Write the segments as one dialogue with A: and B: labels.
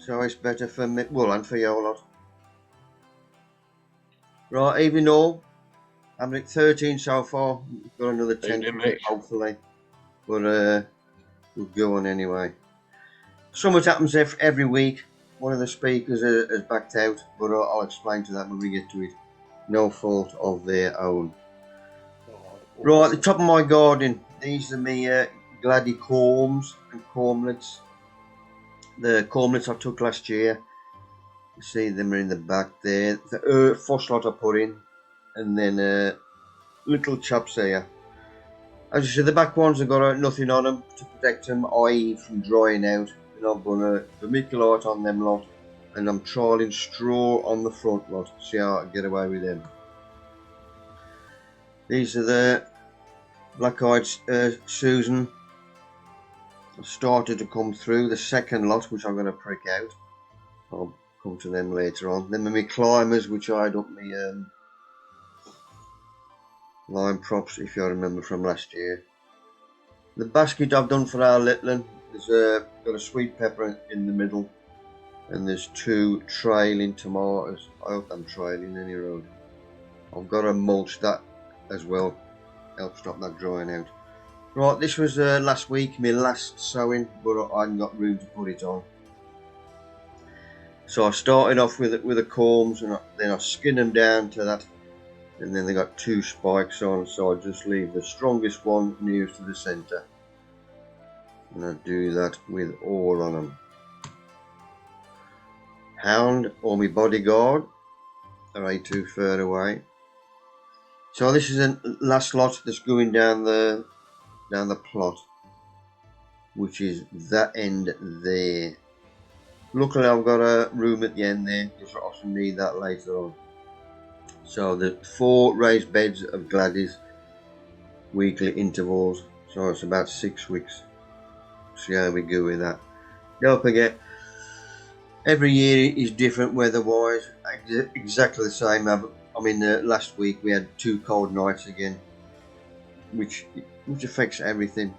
A: So it's better for me, well, and for your lot. Right, even though I'm at 13 so far, we've got another 10 to get, hopefully. But we'll go on anyway. Something happens every week. One of the speakers has backed out, but I'll explain to that when we get to it. No fault of their own. Right, at the top of my garden, these are my Glady corms and cormlets. The cormlets I took last year. You see them are in the back there. The first lot I put in, and then little chops here. As you see, the back ones have got nothing on them to protect them, i.e. from drying out. And I'm going to vermiculite on them lot, and I'm trialling straw on the front lot, see how I get away with them. These are the black-eyed Susan. Started to come through. The second lot, which I'm going to prick out. I'll come to them later on. Then my climbers, which I had up my line props, if you remember from last year. The basket I've done for our little one, there's got a sweet pepper in the middle, and there's 2 trailing tomatoes. I hope I'm trailing any road. I've got to mulch that as well, help stop that drying out. Right, this was last week, my last sowing, but I hadn't got room to put it on. So I started off with the corms, and then I skinned them down to that, and then they got 2 spikes on, so I just leave the strongest one nearest to the centre. And I do that with all on them. Hound or my bodyguard are way too far away. So this is the last lot that's going down the plot, which is that end there. Luckily I've got a room at the end there, because I also need that later on. So the 4 raised beds of Gladys, weekly intervals, so it's about 6 weeks. See how we go with that. Don't forget, every year is different weather-wise. Exactly the same. I mean, last week we had 2 cold nights again, which affects everything.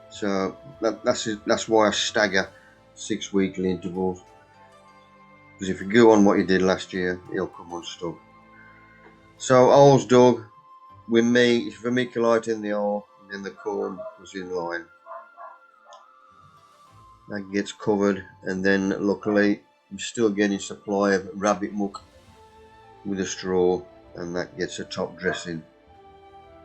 A: So that's why I stagger 6 weekly intervals. Because if you go on what you did last year, you'll come unstuck. So all's dug. With me, it's vermiculite in the hole, and then the corn was in line. That gets covered, and then luckily I'm still getting supply of rabbit muck with a straw, and that gets a top dressing.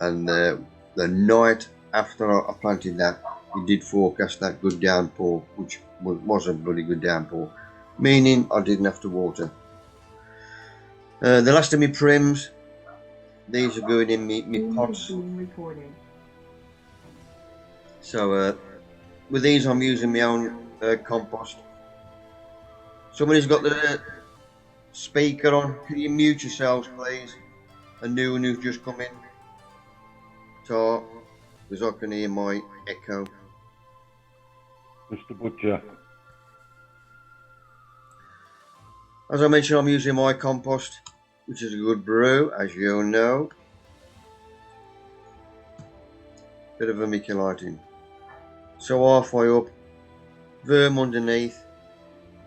A: And the night after I planted that, it did forecast that good downpour, which was a bloody good downpour, meaning I didn't have to water. The last of my prims, these are going in my pots. So with these I'm using my own compost. Somebody's got the speaker on. Can you mute yourselves please? A new one who's just come in. So, because I can hear my echo.
B: Mr. Butcher.
A: As I mentioned, I'm using my compost, which is a good brew, as you all know. Bit of vermiculating. So halfway up, worm underneath.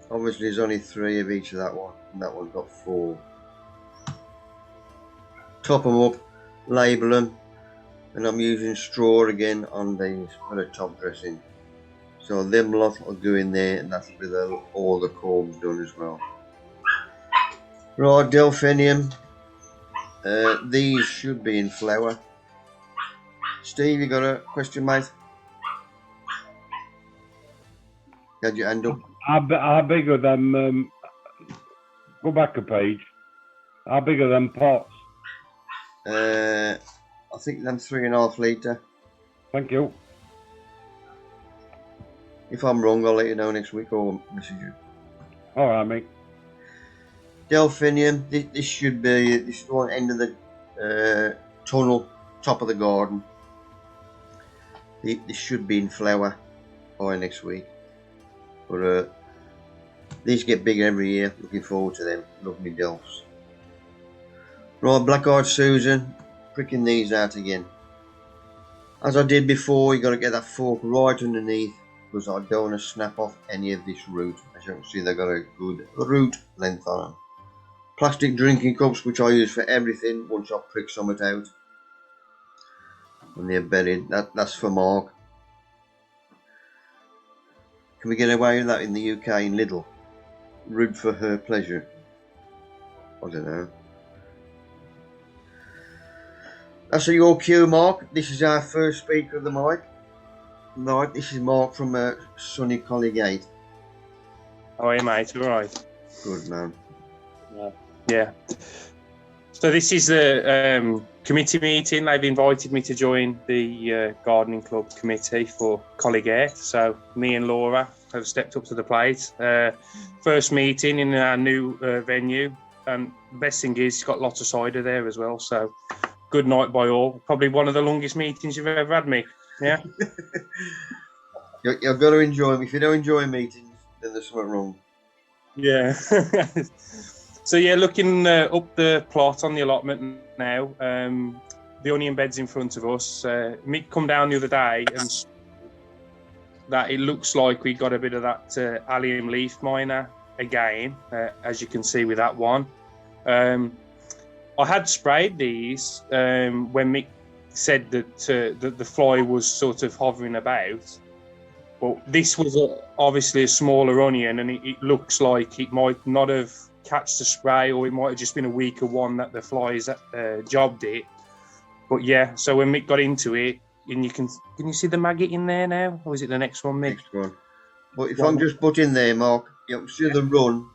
A: Obviously there's only 3 of each of that one, and that one's got 4. Top them up, label them, and I'm using straw again on these for the top dressing. So them lot will go in there, and that'll be all the corms done as well. Right, delphinium. These should be in flower. Steve, you got a question, mate? Had your hand up?
B: How big are them? Go back a page. How big are them pots?
A: I think them 3.5 litre.
B: Thank you.
A: If I'm wrong, I'll let you know next week or message you.
B: All right, mate.
A: Delphinium. This should be this is the one end of the tunnel, top of the garden. This should be in flower by next week. But these get bigger every year. Looking forward to them. Love me delphs. Right, black-eyed Susan. Pricking these out again. As I did before, you got to get that fork right underneath because I don't want to snap off any of this root. As you can see, they've got a good root length on them. Plastic drinking cups, which I use for everything once I prick something out. And they're buried. That's for Mark. Can we get away with that in the UK in Lidl? Root for her pleasure. I don't know. That's your cue, Mark. This is our first speaker of the mic. Right, this is Mark from sunny Colligate.
C: How are you, mate? All right.
A: Good man.
C: Yeah. So this is the committee meeting. They've invited me to join the gardening club committee for Colligate. So me and Laura have stepped up to the plate. First meeting in our new venue, and the best thing is it's got lots of cider there as well. So good night by all. Probably one of the longest meetings you've ever had, Mick. Yeah.
A: You've got to enjoy them. If you don't enjoy meetings, then there's something wrong.
C: Yeah. So yeah, looking up the plot on the allotment now, the onion bed's in front of us. Mick come down the other day and that it looks like we got a bit of that allium leaf miner again, as you can see with that one. I had sprayed these when Mick said that the fly was sort of hovering about, but this was obviously a smaller onion, and it looks like it might not have catched the spray, or it might have just been a weaker one that the flies jobbed it. But yeah, so when Mick got into it, and can you see the maggot in there now, or is it the next one, Mick?
A: Next one. But if I'm just put in there, Mark, you'll see the run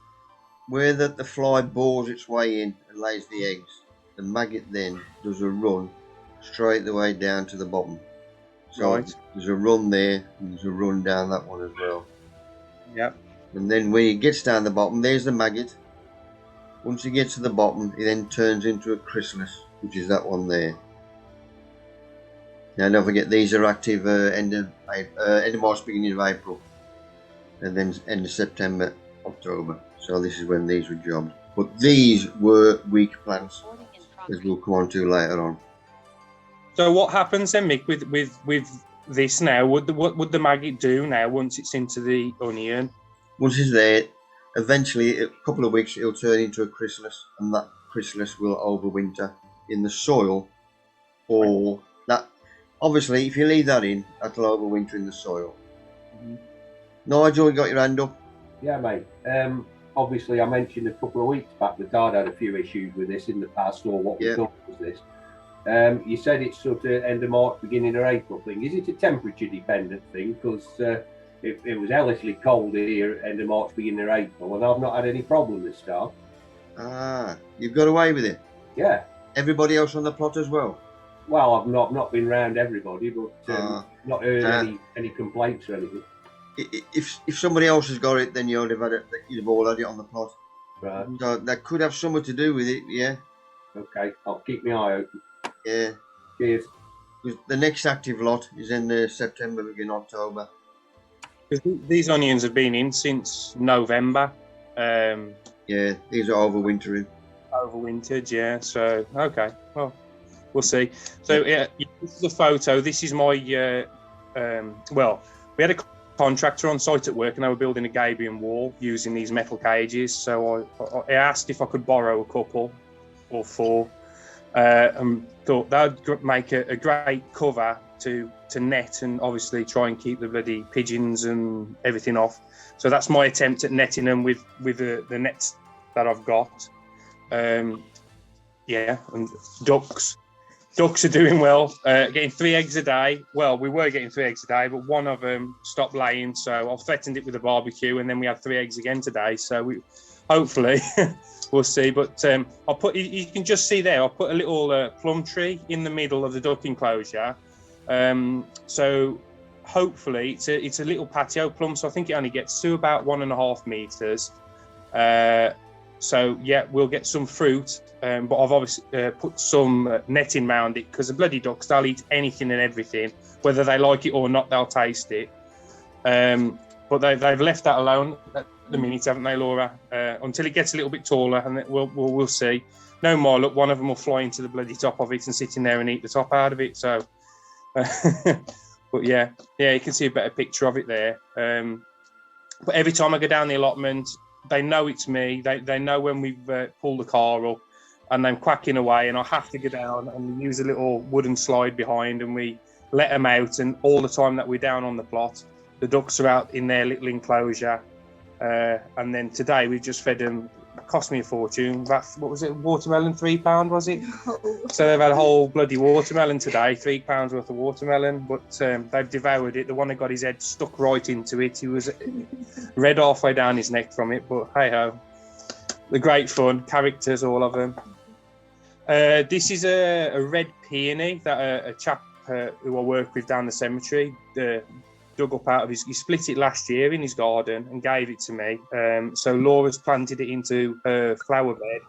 A: where the fly bores its way in and lays the eggs. The maggot then does a run straight the way down to the bottom. So
C: Right.
A: There's a run there, and there's a run down that one as well.
C: Yep.
A: And then when he gets down the bottom, there's the maggot. Once he gets to the bottom, he then turns into a chrysalis, which is that one there. Now don't forget, these are active end of March, beginning of April, and then end of September, October. So this is when these were jobbed. But these were weak plants, as we'll come on to later on.
C: So what happens then, Mick, with this now? What would the maggot do now once it's into the onion?
A: Once it's there, eventually, a couple of weeks, it'll turn into a chrysalis, and that chrysalis will overwinter in the soil, or that. Obviously, if you leave that in, that'll overwinter in the soil.
D: Mm-hmm.
A: Nigel, you got your hand up?
D: Yeah, mate. Obviously, I mentioned a couple of weeks back that I'd had a few issues with this in the past, or what we thought was this. You said it's sort of end of March, beginning of April thing. Is it a temperature dependent thing? Because it was hellishly cold here end of March, beginning of April, and I've not had any problem this start.
A: Ah, you've got away with it?
D: Yeah.
A: Everybody else on the plot as well?
D: Well, I've not been round everybody, but not heard any complaints or anything.
A: If somebody else has got it, then you'd have all had it on the plot.
D: Right.
A: So that could have something to do with it, yeah.
D: Okay, I'll keep my eye open.
A: Yeah.
D: Cheers.
A: Because the next active lot is in September, beginning October.
C: Because these onions have been in since November.
A: Yeah, these are overwintering.
C: Overwintered, yeah. So okay, well, we'll see. So yeah, this is a photo. This is my well, we had a contractor on site at work, and they were building a gabion wall using these metal cages. So I asked if I could borrow a couple or four, and thought that would make a great cover to net, and obviously try and keep the bloody pigeons and everything off. So that's my attempt at netting them with the nets that I've got. Yeah, and ducks are doing well, getting 3 eggs a day. Well, we were getting 3 eggs a day, but one of them stopped laying, so I've threatened it with a barbecue, and then we had 3 eggs again today. So we hopefully we'll see. But I'll put, you can just see there, I'll put a little plum tree in the middle of the duck enclosure. So hopefully it's a little patio plum, so I think it only gets to about 1.5 meters. So yeah, we'll get some fruit, but I've obviously put some netting around it, because the bloody ducks, they'll eat anything and everything, whether they like it or not. They'll taste it. But they've left that alone at the minute, haven't they, Laura? Until it gets a little bit taller, and we'll see. No more luck, one of them will fly into the bloody top of it and sit in there and eat the top out of it. So But yeah, you can see a better picture of it there. But every time I go down the allotment, they know it's me. They know when we've pulled the car up and they're quacking away, and I have to go down and use a little wooden slide behind, and we let them out. And all the time that we're down on the plot, the ducks are out in their little enclosure. And then today we just fed them. It cost me a fortune. What was it? Watermelon, £3, was it? So they've had a whole bloody watermelon today, £3 worth of watermelon. But they've devoured it. The one that got his head stuck right into it. He was red halfway down his neck from it. But hey ho, they're great fun. Characters, all of them. This is a red peony that a chap who I work with down the cemetery dug up out of he split it last year in his garden and gave it to me. So Laura's planted it into her flower bed.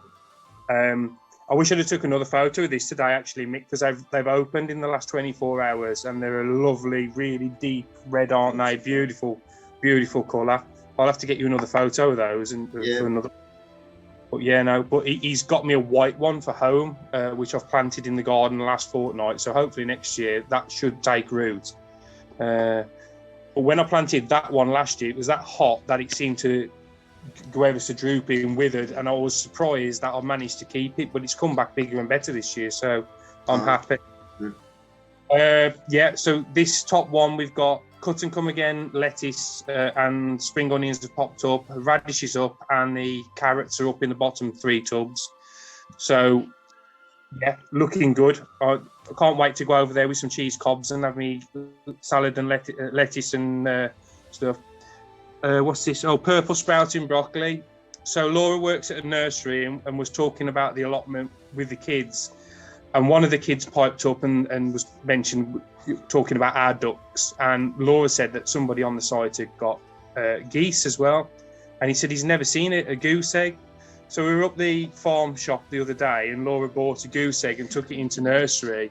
C: I wish I'd have took another photo of this today, actually, Mick, because they've opened in the last 24 hours and they're a lovely, really deep red, aren't they? Beautiful, beautiful colour. I'll have to get you another photo of those and for another. But yeah, no, but he's got me a white one for home, which I've planted in the garden the last fortnight. So hopefully next year that should take root. But when I planted that one last year, it was that hot that it seemed to go ever so droopy and withered, and I was surprised that I managed to keep it, but it's come back bigger and better this year, so I'm happy. So this top one, we've got cut and come again lettuce and spring onions have popped up, radishes up, and the carrots are up in the bottom 3 tubs. So yeah, looking good. I can't wait to go over there with some cheese cobs and have me salad and lettuce and stuff. What's this? Oh, purple sprouting broccoli. So Laura works at a nursery and was talking about the allotment with the kids. And one of the kids piped up and was mentioned talking about our ducks. And Laura said that somebody on the site had got geese as well. And he said he's never seen a goose egg. So we were up the farm shop the other day and Laura bought a goose egg and took it into nursery.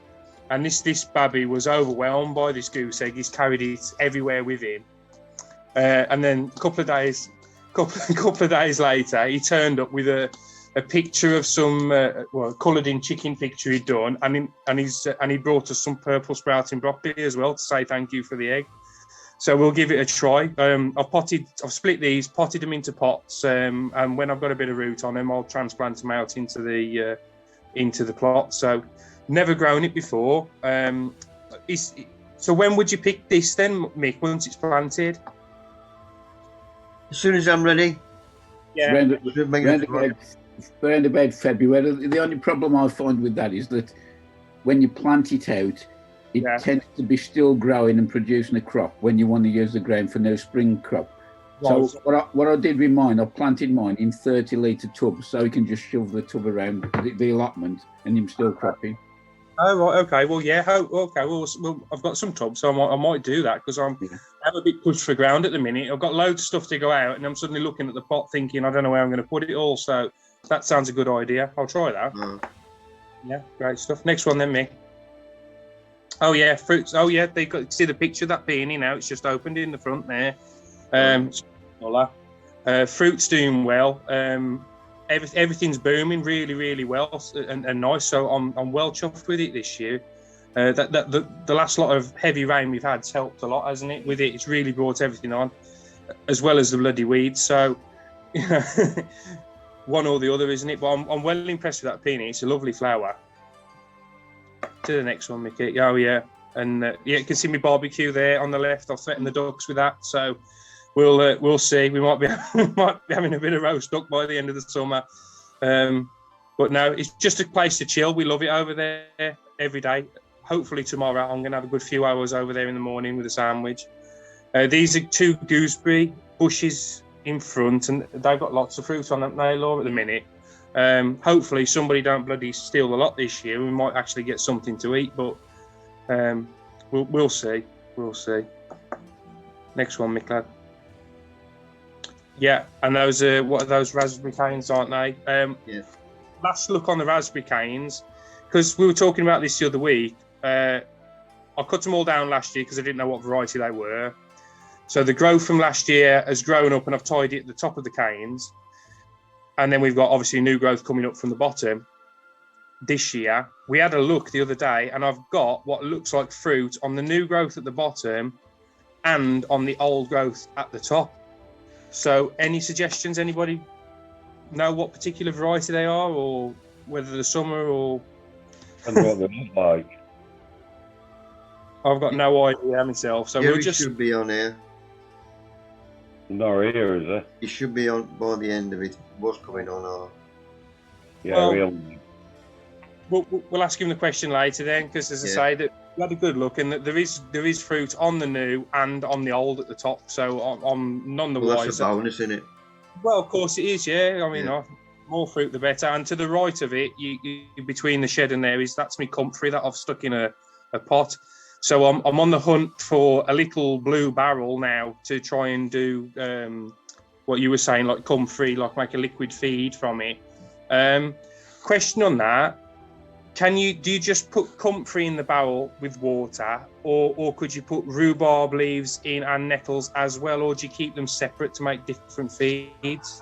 C: And this babby was overwhelmed by this goose egg. He's carried it everywhere with him. And then a couple of days later, he turned up with a picture of some coloured in chicken picture he'd done, and he brought us some purple sprouting broccoli as well to say thank you for the egg. So we'll give it a try. I've split these, potted them into pots, and when I've got a bit of root on them, I'll transplant them out into the plot. So never grown it before. So when would you pick this then, Mick? Once it's planted?
A: As soon as I'm ready.
C: Yeah.
E: Around about February. The only problem I find with that is that when you plant it out, it tends to be still growing and producing a crop when you want to use the ground for no spring crop. Right. So what I did with mine, I planted mine in 30-litre tubs, so you can just shove the tub around the allotment and I'm still cropping.
C: Oh, right, okay. Well, yeah, okay. Well, I've got some tubs, so I might do that because I'm a bit pushed for ground at the minute. I've got loads of stuff to go out, and I'm suddenly looking at the pot thinking, I don't know where I'm going to put it all. So that sounds a good idea. I'll try that. Yeah, great stuff. Next one then, Mick. Oh, yeah, fruits. Oh, yeah, they got see the picture of that peony now. It's just opened in the front there. Fruit's doing well. Everything's booming really, really well and nice. So I'm well chuffed with it this year. The last lot of heavy rain we've had's helped a lot, hasn't it? With it, it's really brought everything on, as well as the bloody weeds. So, one or the other, isn't it? But I'm well impressed with that peony. It's a lovely flower. To the next one, Mickey. Oh yeah, and you can see me barbecue there on the left. I've threatened the ducks with that. So. We'll see. We might be having a bit of roast duck by the end of the summer, but no, it's just a place to chill. We love it over there every day. Hopefully tomorrow I'm going to have a good few hours over there in the morning with a sandwich. These are 2 gooseberry bushes in front, and they've got lots of fruit on them now, Laura, at the minute. Hopefully somebody don't bloody steal the lot this year. We might actually get something to eat, but we'll see. We'll see. Next one, Mick lad. Yeah, and those what are those raspberry canes, aren't they? Last look on the raspberry canes, because we were talking about this the other week. I cut them all down last year because I didn't know what variety they were. So the growth from last year has grown up, and I've tied it at the top of the canes. And then we've got obviously new growth coming up from the bottom. this year. We had a look the other day, and I've got what looks like fruit on the new growth at the bottom and on the old growth at the top. So any suggestions? Anybody know what particular variety they are, or whether they're summer or...
B: And what they look like.
C: I've got no idea myself. So
A: Jerry should be on here.
B: Not here, is it?
A: He should be on by the end of it. What's going on?
B: Yeah,
C: Well, we'll ask him the question later then, because as I say, that we had a good look, and that there is fruit on the new and on the old at the top. So I'm none the
A: Well,
C: wiser.
A: that's a bonus, isn't it?
C: Well, of course it is. Yeah, I mean, more fruit the better. And to the right of it, you between the shed and that's me comfrey that I've stuck in a pot. So I'm on the hunt for a little blue barrel now to try and do what you were saying, like comfrey, like make a liquid feed from it. Question on that: do you just put comfrey in the barrel with water, or could you put rhubarb leaves in and nettles as well, or do you keep them separate to make different feeds?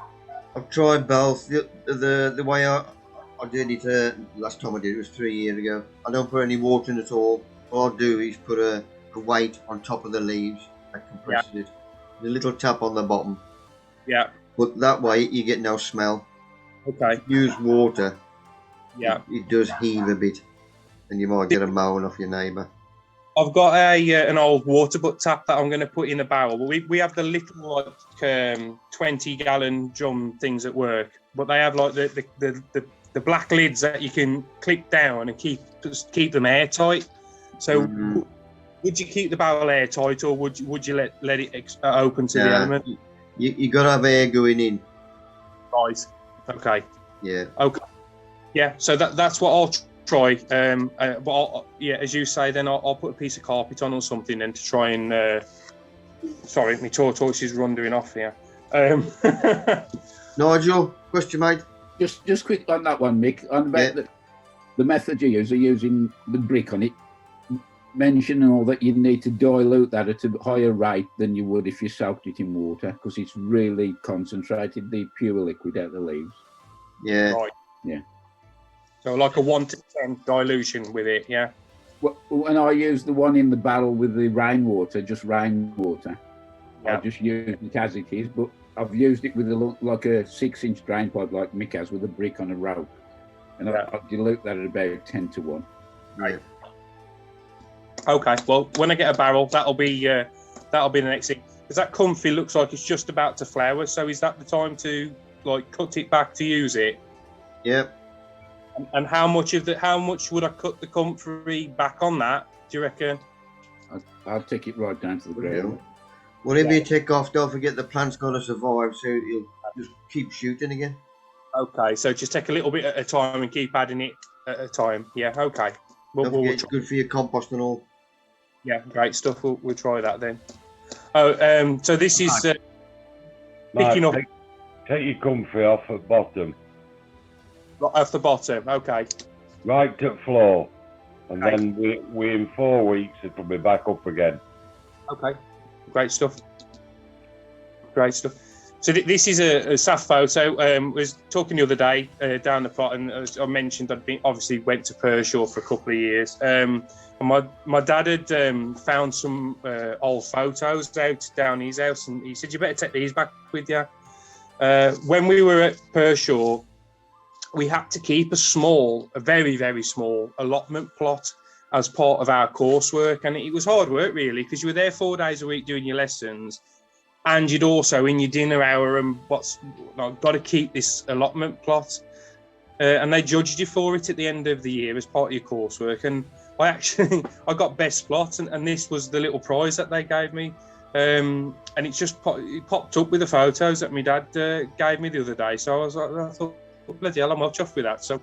A: I've tried both. The way I did it last time I did it was 3 years ago. I don't put any water in at all. All I do is put a weight on top of the leaves that compresses it. The little tap on the bottom.
C: Yeah.
A: But that way you get no smell.
C: Okay.
A: Use water.
C: Yeah.
A: It does heave a bit, and you might get a moan off your neighbour.
C: I've got an old water butt tap that I'm going to put in the barrel. But we have the little 20-gallon drum things at work, but they have like the black lids that you can click down and keep them airtight. So would you keep the barrel airtight, or would you let it open to the element?
A: You got to have air going in.
C: Right. Okay.
A: Yeah.
C: Okay. Yeah. So that's what I'll try. But as you say, then I'll put a piece of carpet on or something then to try and. Sorry, my tortoise is wandering off here.
A: Nigel, question, mate.
E: Just quick on that one, Mick. On about the method you use, are using the brick on it. Mention all that you need to dilute that at a higher rate than you would if you soaked it in water, because it's really concentrated the pure liquid out of the leaves.
A: Yeah.
C: Right.
E: Yeah.
C: So like a 1 to 10 dilution with it, yeah.
E: Well, when I use the one in the barrel with the rainwater, just rainwater, I just use it as it is. But I've used it with like a 6-inch drain pipe, like Mick has, with a brick on a rope, and I'll dilute that at about 10 to 1.
A: Right.
C: Okay, well, when I get a barrel, that'll be the next thing. Because that comfrey looks like it's just about to flower. So is that the time to like cut it back to use it?
A: Yep.
C: And how much would I cut the comfrey back on that? Do you reckon?
E: I'll take it right down to the ground.
A: Whatever you take off, don't forget the plant's got to survive, so you'll just keep shooting again.
C: Okay, so just take a little bit at a time and keep adding it at a time. Yeah, okay.
A: Don't forget it's good for your compost and all.
C: Yeah, great stuff. We'll try that then. Oh, so this is picking up.
B: Take your comfrey off at the bottom.
C: Off the bottom, okay.
B: Right to the floor. And then we in 4 weeks it'll be back up again.
C: Okay, great stuff. Great stuff. So this is a SAF photo. I was talking the other day down the plot, and as I mentioned, obviously went to Pershore for a couple of years. And my dad had found some old photos out down his house, and he said, "You better take these back with you." When we were at Pershore, we had to keep a very, very small allotment plot as part of our coursework, and it was hard work really, because you were there 4 days a week doing your lessons. And you'd also, in your dinner hour, and got to keep this allotment plot. And they judged you for it at the end of the year as part of your coursework. And I got best plot, and this was the little prize that they gave me. And it just popped up with the photos that my dad gave me the other day. So I thought, bloody hell, I'm well chuffed with that. So,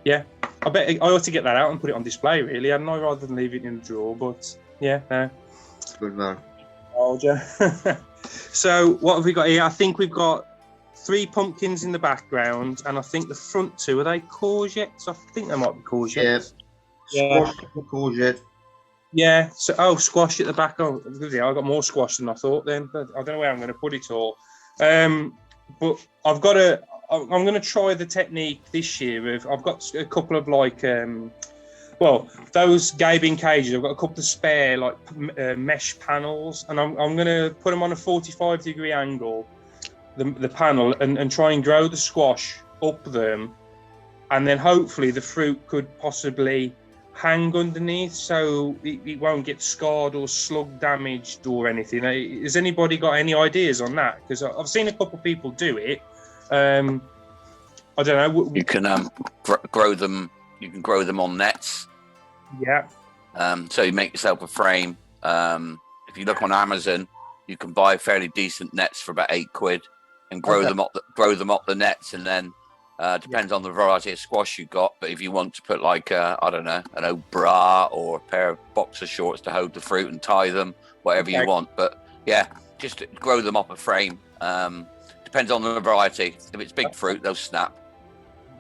C: yeah, I bet I ought to get that out and put it on display, really, hadn't I, rather than leave it in the drawer. But, yeah, no.
A: Good man.
C: Oh, yeah. So what have we got here? I think we've got 3 pumpkins in the background, and I think the front 2, are they courgettes? I think they might be courgettes.
A: Yeah. Squash, courgette.
C: Yeah. So squash at the back. Oh, yeah, I got more squash than I thought then, but I don't know where I'm going to put it all. But I've got I'm going to try the technique this year. I've got a couple of like, those gabion cages. I've got a couple of spare like mesh panels, and I'm going to put them on a 45-degree angle, the panel, and try and grow the squash up them, and then hopefully the fruit could possibly hang underneath, so it won't get scarred or slug damaged or anything. Has anybody got any ideas on that? Because I've seen a couple of people do it. I don't know.
F: You can grow them. You can grow them on nets.
C: Yeah.
F: So you make yourself a frame. If you look on Amazon, you can buy fairly decent nets for about £8 and grow them up. Grow them up the nets, and then depends on the variety of squash you got. But if you want to put like I don't know, an old bra or a pair of boxer shorts to hold the fruit and tie them, whatever you want. But yeah, just grow them up a frame. Depends on the variety. If it's big fruit, they'll snap.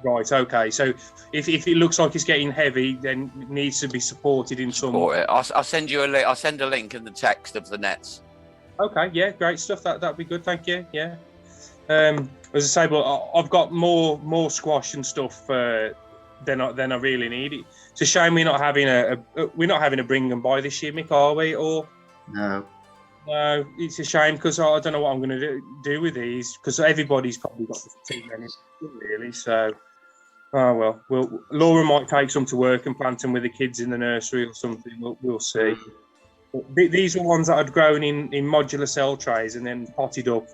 C: Right. Okay. So if it looks like it's getting heavy, then it needs to be supported in some.
F: I'll send you a link. I'll send a link in the text of the nets.
C: Okay. Yeah. Great stuff. That'd be good. Thank you. Yeah. As I say, but I've got more squash and stuff than I really need. It's a shame we're not having a bring and buy this year, Mick, are we? Or
A: no.
C: No, it's a shame because I don't know what I'm going to do with these, because everybody's probably got too many, really. So, well, Laura might take some to work and plant them with the kids in the nursery or something. We'll see. These are ones that I'd grown in modular cell trays and then potted up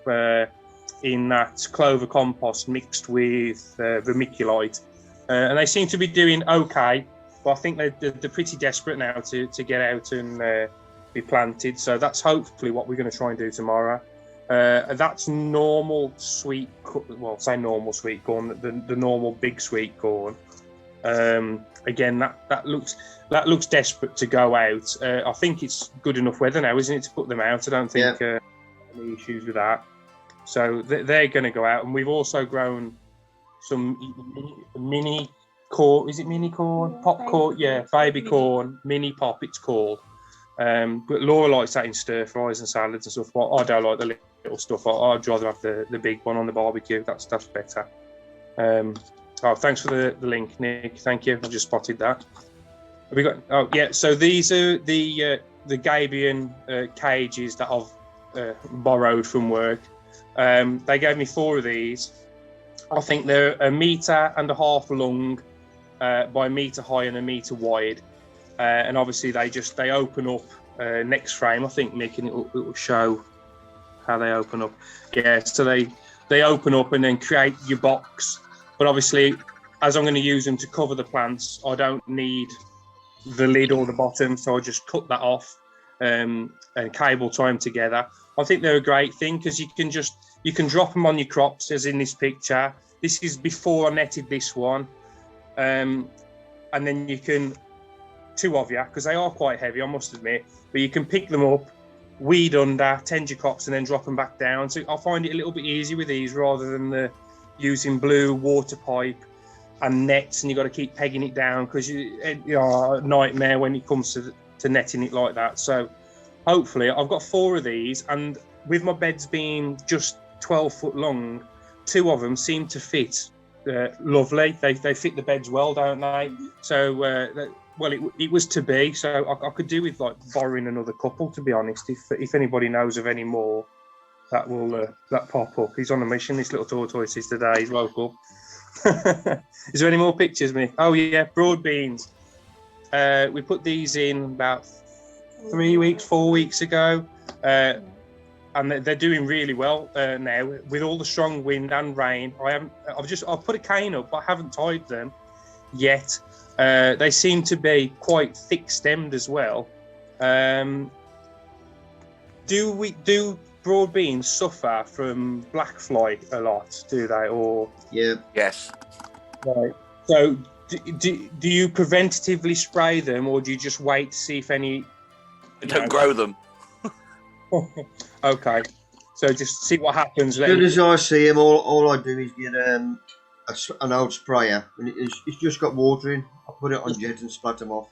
C: in that clover compost mixed with vermiculite, and they seem to be doing okay. But I think they're pretty desperate now to get out and be planted. So that's hopefully what we're going to try and do tomorrow. That's normal sweet, say normal sweet corn, the normal big sweet corn. Again, that looks desperate to go out. I think it's good enough weather now, isn't it, to put them out? I don't think any issues with that. So they're going to go out, and we've also grown some mini corn. Is it mini corn? Popcorn? Yeah, baby corn, mini pop. It's called. But Laura likes that in stir fries and salads and stuff. But I don't like the little stuff. I'd rather have the big one on the barbecue. That's better. Thanks for the link, Nick. Thank you. I just spotted that. Have we got? Oh yeah. So these are the gabion cages that I've borrowed from work. They gave me 4 of these. I think they're 1.5 meters long by 1 meter high and 1 meter wide. And obviously they open up next frame, I think, Nick, and it will show how they open up. Yeah, so they open up and then create your box. But obviously, as I'm going to use them to cover the plants, I don't need the lid or the bottom, so I just cut that off and cable tie them together. I think they're a great thing because you can drop them on your crops, as in this picture. This is before I netted this one, and then you can. 2 of you, because they are quite heavy, I must admit, but you can pick them up, weed under, tend your crops, and then drop them back down. So I find it a little bit easier with these rather than using blue water pipe and nets, and you've got to keep pegging it down because you are a nightmare when it comes to netting it like that. So hopefully I've got 4 of these, and with my beds being just 12 foot long, 2 of them seem to fit lovely. They fit the beds well, don't they? So well, it was to be, so I could do with like borrowing another couple, to be honest. If anybody knows of any more, that will that pop up. He's on a mission, this little tortoise is today. He's woke up. Is there any more pictures, Mick? Oh yeah, broad beans. We put these in about 4 weeks ago, and they're doing really well now with all the strong wind and rain. I've put a cane up, but I haven't tied them yet. They seem to be quite thick-stemmed as well. Do broad beans suffer from black fly a lot? Do they? Or
F: Yes.
C: Right. So do you preventatively spray them, or do you just wait to see if any?
F: Don't grow them.
C: Okay. So just see what happens.
A: As soon as I see them, all I do is get an old sprayer, and it's just got water in. I put it on jet and splat them off.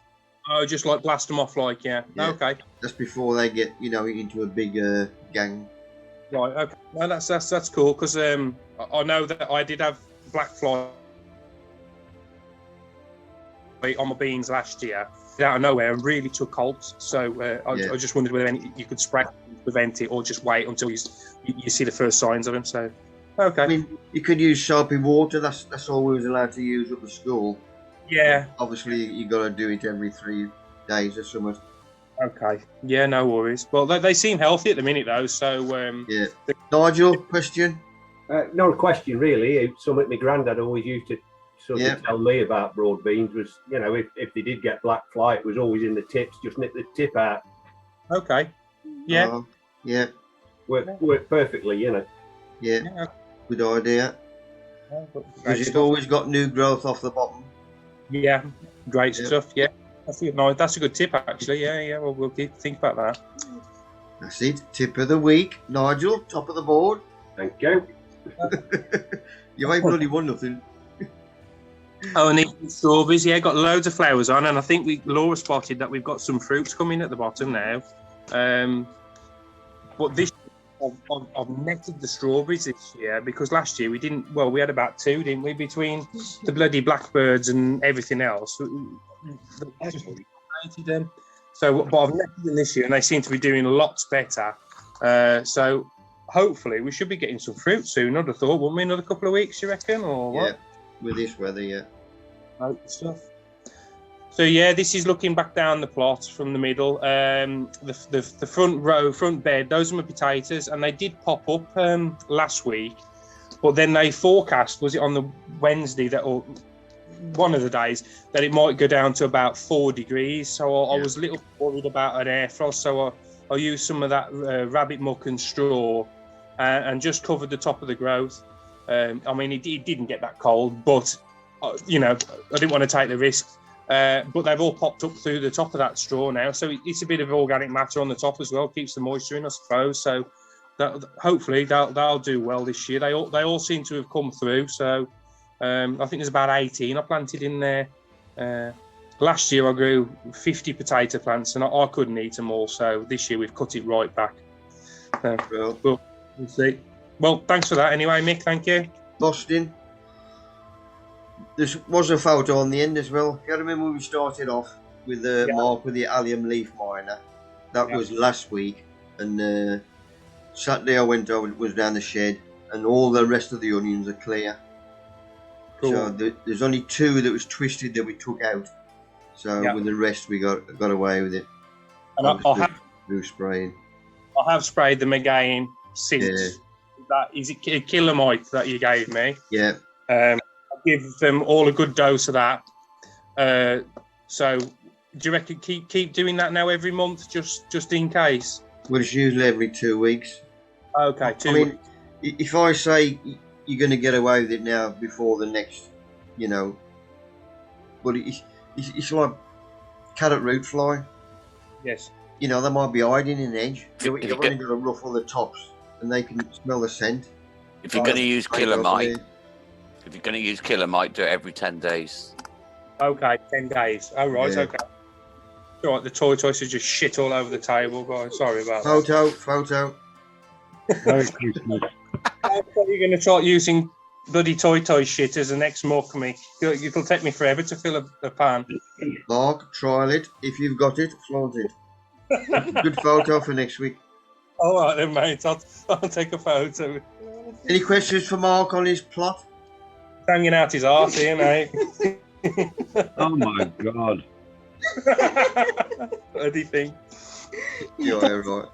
C: Oh, just like blast them off, like yeah. Okay.
A: That's before they get into a big gang.
C: Right. Okay. Well, that's cool because I know that I did have black fly on my beans last year out of nowhere and really took hold. So I just wondered whether you could spray to prevent it or just wait until you see the first signs of them. So okay.
A: I mean, you could use soapy water. That's all we was allowed to use at the school.
C: Yeah.
A: Obviously, you got to do it every 3 days or something.
C: Okay. Yeah, no worries. Well, they seem healthy at the minute though. So
A: yeah. Nigel, question?
D: Not a question really. It's something my granddad always used to sort of tell me about broad beans was, you know, if they did get black fly, it was always in the tips. Just nip the tip out.
C: Okay. Yeah.
A: Yeah.
D: Worked perfectly, you know.
A: Yeah. Good idea. Because you've always got new growth off the bottom.
C: Yeah. Great stuff. Yeah. That's a good tip, actually. Yeah. Well, we'll think about that.
A: That's it. Tip of the week, Nigel. Top of the board.
D: Thank you.
A: You ain't bloody won nothing.
C: Oh, and the strawberries. Yeah, got loads of flowers on, and I think Laura spotted that we've got some fruits coming at the bottom now. But this I've netted the strawberries this year because last year we didn't. Well, we had about 2, didn't we? Between the bloody blackbirds and everything else. So, but I've netted them this year, and they seem to be doing lots better. So, hopefully, we should be getting some fruit soon. I'd have thought, wouldn't we? Another couple of weeks, you reckon, or what?
A: Yeah, with this weather, yeah.
C: Right stuff. So yeah, this is looking back down the plot from the middle. The front bed, those are my potatoes, and they did pop up last week, but then they forecast, was it on the Wednesday or one of the days, that it might go down to about 4 degrees. So I was a little worried about an air frost. So I used some of that rabbit muck and straw and just covered the top of the growth. I mean, it didn't get that cold, but you know, I didn't want to take the risk. But they've all popped up through the top of that straw now, so it's a bit of organic matter on the top as well, keeps the moisture in, I suppose. So hopefully they'll do well this year. They all seem to have come through. So I think there's about 18 I planted in there. Last year I grew 50 potato plants, and I couldn't eat them all. So this year we've cut it right back. We'll see. Well, thanks for that anyway, Mick. Thank you.
A: Boston. There was a photo on the end as well. You remember when we started off with the mark with the allium leaf miner? That was last week. And Saturday I went over, it was down the shed, and all the rest of the onions are clear. Cool. So there's only 2 that was twisted that we took out. So with the rest we got away with it. And I have through spraying.
C: I have sprayed them again since. Yeah. That is it, Killamite that you gave me.
A: Yeah.
C: Give them all a good dose of that. So, do you reckon keep doing that now every month, just in case?
A: Well, it's usually every 2 weeks.
C: Okay, 2
A: weeks. If I say you're going to get away with it now before the next, you know, well, it's like carrot root fly.
C: Yes.
A: You know, they might be hiding in an edge. You've only got to ruffle the tops, and they can smell the scent.
F: If you're going to use Killamite. If you're going to use Killamite, do it every 10 days.
C: Okay, 10 days. Oh, right, okay. All right, the toy toys are just shit all over the table, guys. Sorry about
A: that.
C: Photo. Merry Christmas. How are you going to start using bloody toy shit as an ex-muck, Mick? It'll take me forever to fill a pan.
A: Mark, trial it. If you've got it, flaunt it. Good photo for next week.
C: All right then, mate. I'll take a photo.
A: Any questions for Mark on his plot?
C: Hanging out his arse here, mate.
B: Oh my God.
C: What do you think?
A: You're right.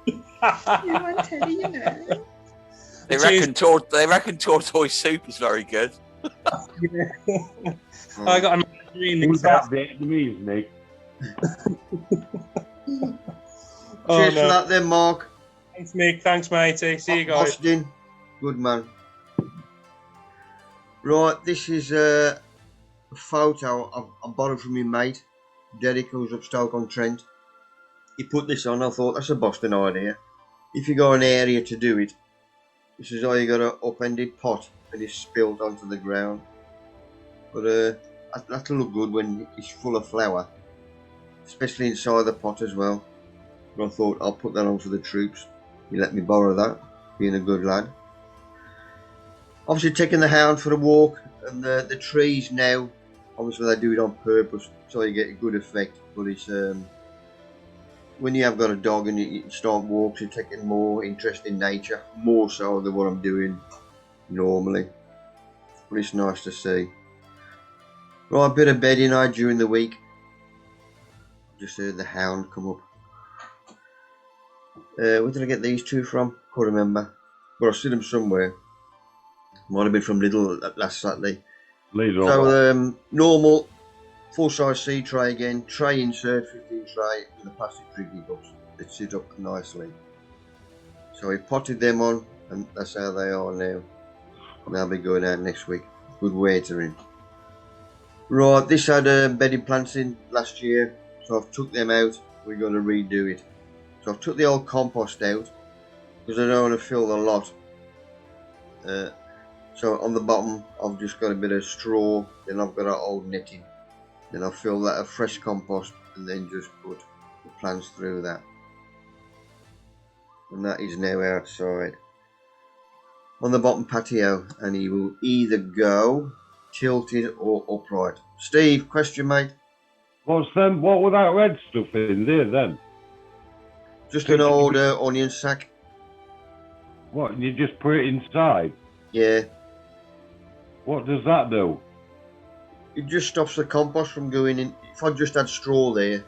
G: You want Teddy, you know.
F: They reckon tortoise soup is very good.
C: I got a
B: really that Vietnamese, Nick.
A: Cheers for that then, Mark.
C: Thanks, Mick. Thanks, matey. See you guys.
A: Austin. Good man. Right, this is a photo I borrowed from my mate, Derek, who's up Stoke-on-Trent. He put this on, I thought, that's a Boston idea. If you got an area to do it, this is how you got an upended pot and it's spilled onto the ground. But that'll look good when it's full of flour, especially inside the pot as well. But I thought I'll put that on for the troops. He let me borrow that. being a good lad. Obviously taking the hound for a walk, and the trees now, obviously they do it on purpose so you get a good effect, but it's when you have got a dog and you start walks, you're taking more interest in nature, more so than what I'm doing normally. But it's nice to see. Right, a bit of bedding during the week. Just heard the hound come up. Where did I get these two from? Can't remember. But I've seen them somewhere. Might have been from Lidl last Saturday.
B: Lidl.
A: So normal full-size seed tray again. Tray insert, 15 tray with a plastic drinking cups. It sits up nicely. So we potted them on, and that's how they are now. And they'll be going out next week. Good watering. Right, this had bedding plants in last year, so I've took them out. We're going to redo it. So I've took the old compost out because I don't want to fill the lot. So on the bottom I've just got a bit of straw, then I've got our old netting. Then I'll fill that with fresh compost and then just put the plants through that. And that is now outside on the bottom patio, and he will either go tilted or upright. Steve, question mate?
B: What's them? What with that red stuff in there then?
A: Just an old onion sack.
B: What, you just put it inside?
A: Yeah.
B: What does that do?
A: It just stops the compost from going in. If I just had straw there,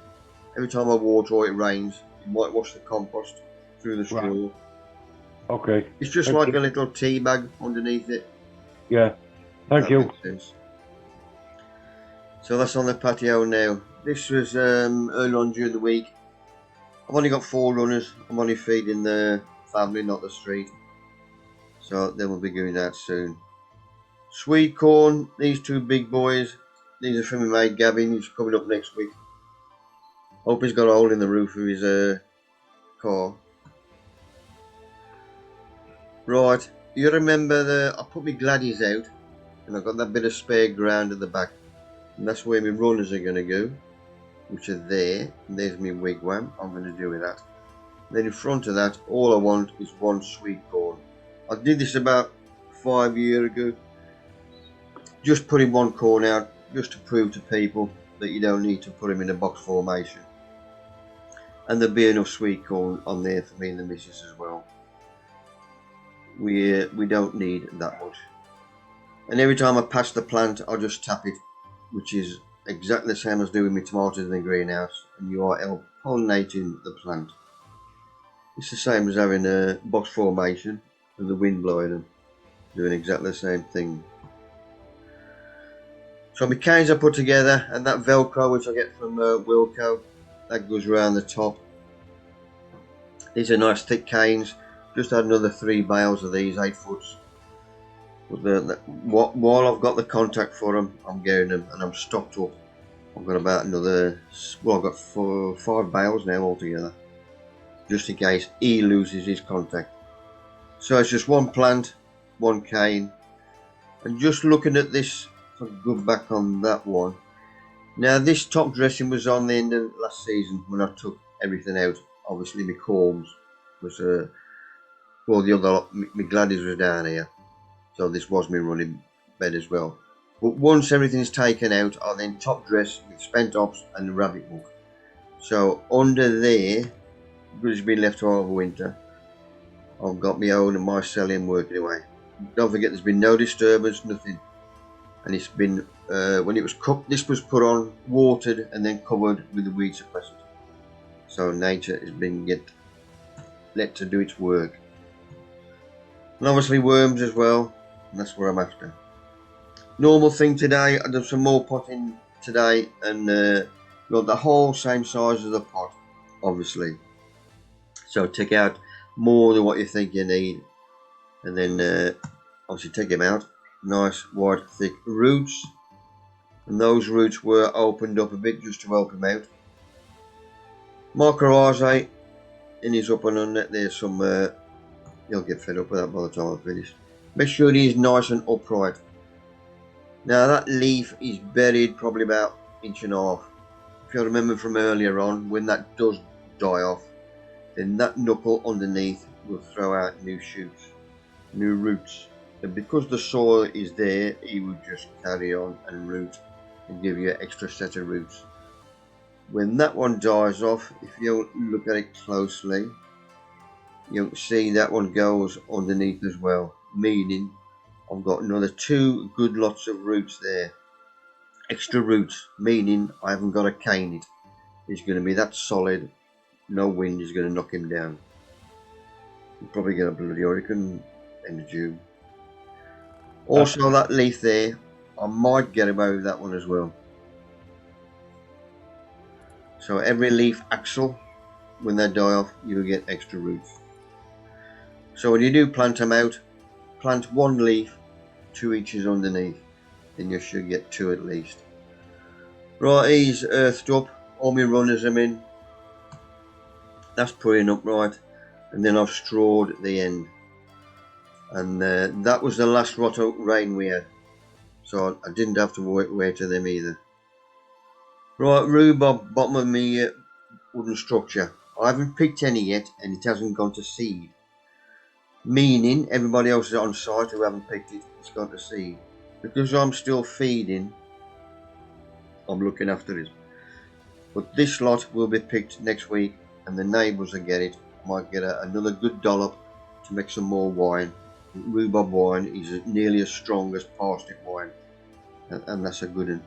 A: every time I water or it rains, it might wash the compost through the straw.
B: Right. Okay.
A: It's just
B: Thank
A: like
B: you.
A: a little tea bag underneath it.
B: Yeah. Thank
A: That
B: you.
A: makes sense. So that's on the patio now. This was early on during the week. I've only got 4 runners. I'm only feeding the family, not the street. So then we'll be doing that soon. Sweet corn, these 2 big boys. These are from my mate Gavin. He's coming up next week. Hope he's got a hole in the roof of his car. Right, you remember I put my Gladys out and I've got that bit of spare ground at the back. And that's where my runners are going to go, which are there. And there's my wigwam. I'm going to do with that. Then in front of that, all I want is 1 sweet corn. I did this about 5 years ago. Just putting 1 corn out, just to prove to people that you don't need to put them in a box formation. And there'll be enough sweet corn on there for me and the missus as well. We don't need that much. And every time I pass the plant, I'll just tap it, which is exactly the same as doing my tomatoes in the greenhouse, and you are pollinating the plant. It's the same as having a box formation with the wind blowing them, doing exactly the same thing. So my canes I put together, and that Velcro which I get from Wilco, that goes around the top. These are nice thick canes. Just had another 3 bales of these 8 foots. But while I've got the contact for them, I'm getting them, and I'm stocked up. I've got about another, well, I've got 5 bales now altogether, just in case he loses his contact. So it's just 1 plant, 1 cane, and just looking at this, if I go back on that one. Now this top dressing was on the end of last season when I took everything out. Obviously my corms was, well, the other lot, my Gladys was down here. So this was my running bed as well. But once everything is taken out, I then top dress with spent ops and the rabbit hook. So under there, because it's been left over winter, I've got my own and my cellium working away. Don't forget there's been no disturbance, nothing. And it's been, when it was cut, this was put on, watered and then covered with the weed suppressant. So nature has been let to do its work. And obviously worms as well, and that's what I'm after. Normal thing today, I did some more potting today, and got the whole same size as the pot, obviously. So take out more than what you think you need, and then obviously take them out. Nice wide thick roots, and those roots were opened up a bit just to help him out. Mycorrhizae in his up and under, there's some, he'll get fed up with that by the time I finish. Make sure he's nice and upright. Now that leaf is buried probably about 1.5 inches. If you remember from earlier on, when that does die off, then that knuckle underneath will throw out new shoots, new roots. And because the soil is there, he will just carry on and root and give you an extra set of roots. When that one dies off, if you look at it closely, you'll see that one goes underneath as well, meaning I've got another 2 good lots of roots there. Extra roots, meaning I haven't got to cane it. It's going to be that solid, no wind is going to knock him down. You'll probably get a bloody hurricane end of June. Also, that leaf there, I might get away with that one as well. So every leaf axil, when they die off, you'll get extra roots. So when you do plant them out, plant 1 leaf 2 inches underneath, then you should get 2 at least. Right, he's earthed up, all my runners are in. That's putting up right, and then I've strawed at the end. And that was the last rot of rain we had, so I didn't have to wait to them either. Right, rhubarb, bottom of my wooden structure. I haven't picked any yet, and it hasn't gone to seed. Meaning everybody else is on site who haven't picked it, it's gone to seed. Because I'm still feeding, I'm looking after it. But this lot will be picked next week, and the neighbours will get it. I might get another good dollop to make some more wine. Rhubarb wine is nearly as strong as parsnip wine, and that's a good one.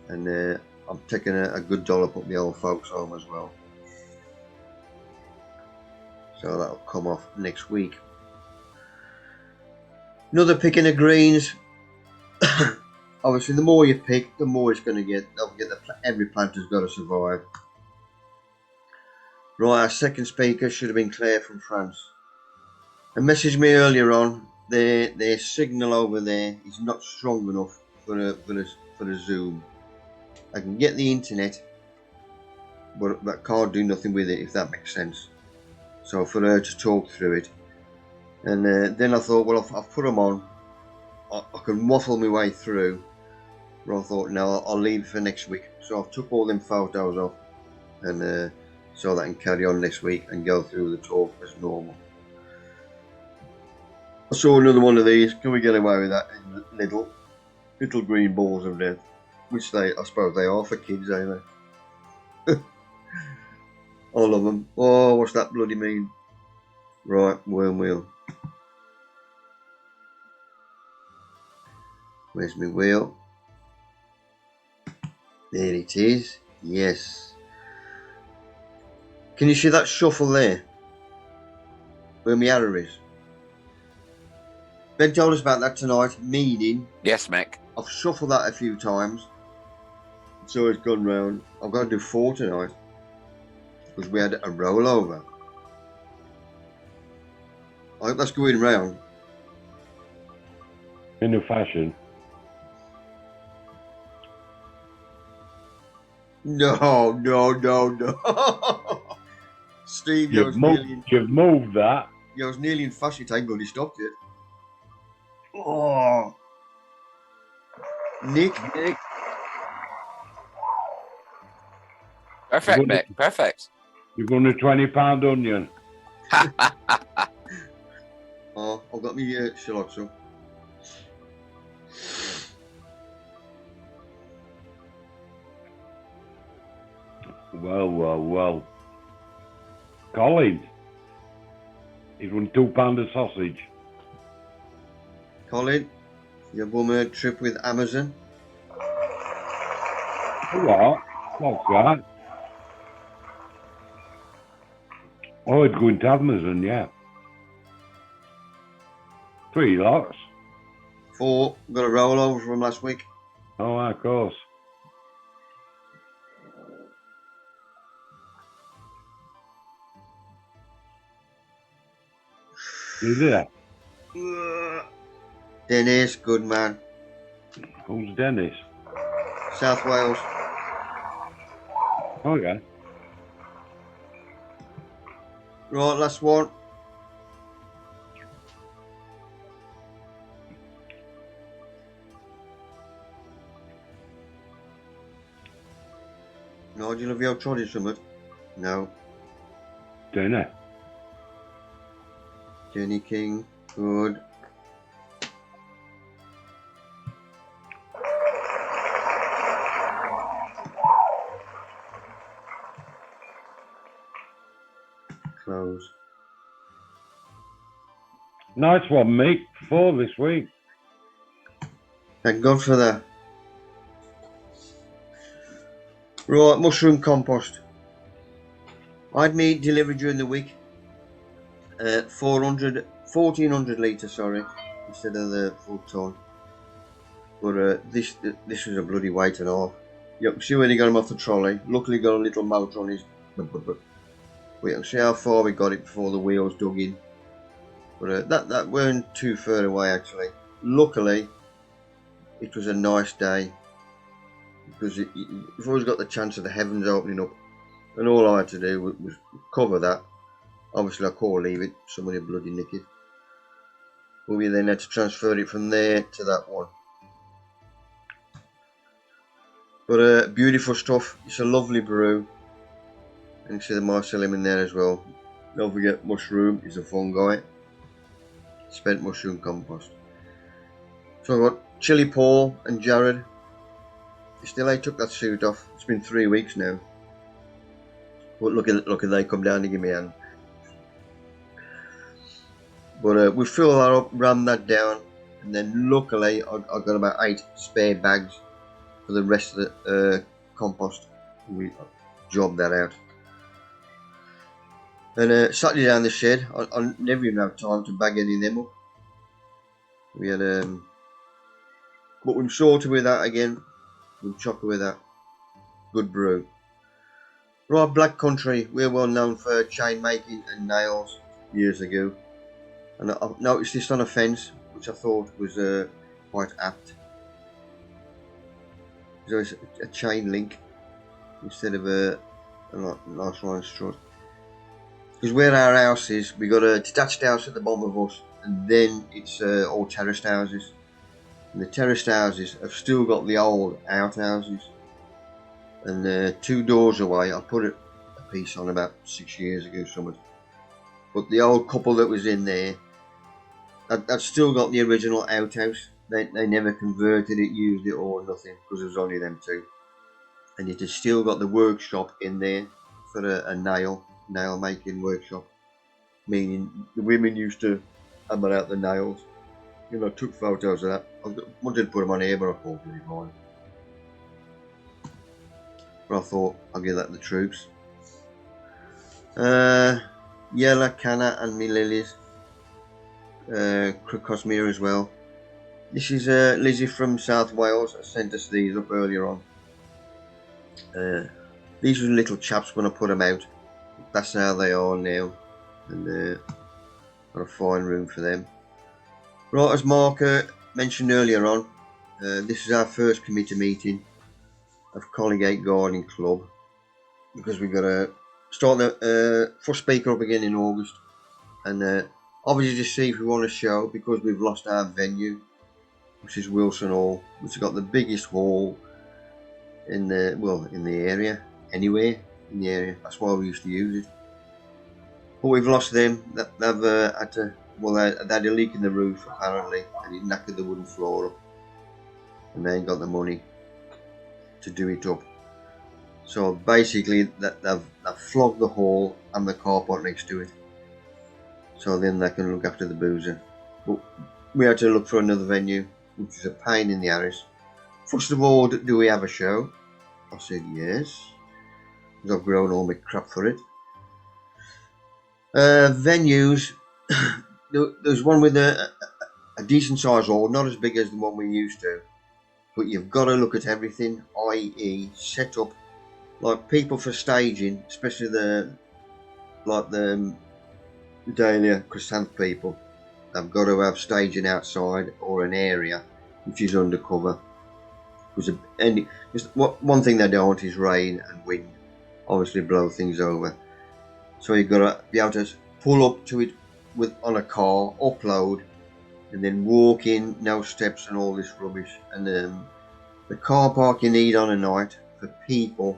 A: And I'm taking a good dollop up the old folks' home as well. So that'll come off next week. Another picking of greens. Obviously, the more you pick, the more it's going to get. Every planter's got to survive. Right, our second speaker should have been Claire from France. They messaged me earlier on. Their signal over there is not strong enough for a Zoom. I can get the internet, but I can't do nothing with it, if that makes sense. So for her to talk through it, and then I thought, well, I've put them on. I can waffle my way through. But I thought, no, I'll leave it for next week. So I took all them photos off, and so that I can carry on next week and go through the talk as normal. I saw another one of these. Can we get away with that? Little green balls of death, which I suppose they are for kids, ain't they? All of them. Oh, what's that bloody mean? Right, worm wheel. Where's my wheel? There it is. Yes. Can you see that shuffle there? Where my arrow is? Ben told us about that tonight, meaning...
F: Yes, Mick.
A: I've shuffled that a few times. So it's gone round. I've got to do 4 tonight. Because we had a rollover. I hope that's going round.
B: In a fashion.
A: No. Steve,
B: you've moved that.
A: I was nearly in fashion time, but he stopped it. Oh. Nick.
F: Perfect, Mick. Perfect.
B: You're going to £20 onion.
A: Oh, I've got my shallots up.
B: Well. Colin, he's won £2 of sausage.
A: Colin, you've won a trip with Amazon.
B: What? What's that? Oh, it's going to Amazon, yeah. 3 lots.
A: 4. Got a rollover from last week.
B: Oh, of course. You there?
A: Dennis, good man.
B: Who's Dennis?
A: South Wales.
B: Oh, yeah.
A: Right, last one. Nigel, have you tried something? No.
B: Dinner.
A: Jenny King, good. Close.
B: Nice one, Mick. 4 this week.
A: Thank God for that. Right, mushroom compost. I'd meat delivered during the week. 1400 litres, sorry, instead of the full ton. But this was a bloody weight and a half. You can see when he got him off the trolley. Luckily got a little motor on his. We can see how far we got it before the wheels dug in. But that weren't too far away actually. Luckily, it was a nice day because you've always got the chance of the heavens opening up, and all I had to do was cover that. Obviously, I can't leave it. Somebody bloody nick it. But we then had to transfer it from there to that one. But beautiful stuff. It's a lovely brew. And you see the mycelium in there as well. Don't forget, mushroom is a fungi. Spent mushroom compost. So I've got Chili Paul and Jared. Still, I took that suit off. It's been 3 weeks now. But look at they come down to give me a hand. But we fill that up, ram that down, and then luckily I got about 8 spare bags for the rest of the compost. We jobbed that out. And sat it down the shed. I never even have time to bag any of them up. We had but we've sorted with that again. We've chocolate with that. Good brew. Right, Black Country. We're well known for chain making and nails years ago. And I noticed this on a fence, which I thought was quite apt. So it's a chain link instead of a nice line strut. Because where our house is, we got a detached house at the bottom of us, and then it's all terraced houses. And the terraced houses have still got the old outhouses. And 2 doors away, I put a piece on about 6 years ago, something. But the old couple that was in there, I'd still got the original outhouse. They never converted it, used it or nothing, because there was only them 2. And it has still got the workshop in there for a nail making workshop. Meaning the women used to hammer out the nails. You know, I took photos of that. I wanted to put them on here, but I thought it was fine. But I thought I'll give that to the troops. Yellow Canna and me lilies. Crocosmere as well. This is Lizzie from South Wales. I sent us these up earlier on. These were little chaps when I put them out. That's how they are now. And got a fine room for them. Right, as Mark mentioned earlier on, this is our first committee meeting of Colligate Gardening Club, because we've got to start the first speaker up again in August, and obviously just see if we want to show, because we've lost our venue, which is Wilson Hall, which has got the biggest hall in the area, anywhere in the area. That's why we used to use it. But we've lost them. They've had to. Well, they had a leak in the roof apparently, and it knackered the wooden floor up, and they ain't got the money to do it up. So basically, they've flogged the hall and the car park next to it, so then they can look after the boozer. But we had to look for another venue, which is a pain in the arse. First of all, do we have a show? I said yes, because I've grown all my crap for it. Venues. There's one with a decent size hall, not as big as the one we used to, but you've got to look at everything, i.e. set up, like people for staging, especially the Dahlia Chrysanth people. They've got to have staging outside or an area which is undercover. One thing they don't is rain and wind, obviously blow things over. So you've got to be able to pull up to it on a car, upload, and then walk in, no steps and all this rubbish. And the car park you need on a night for people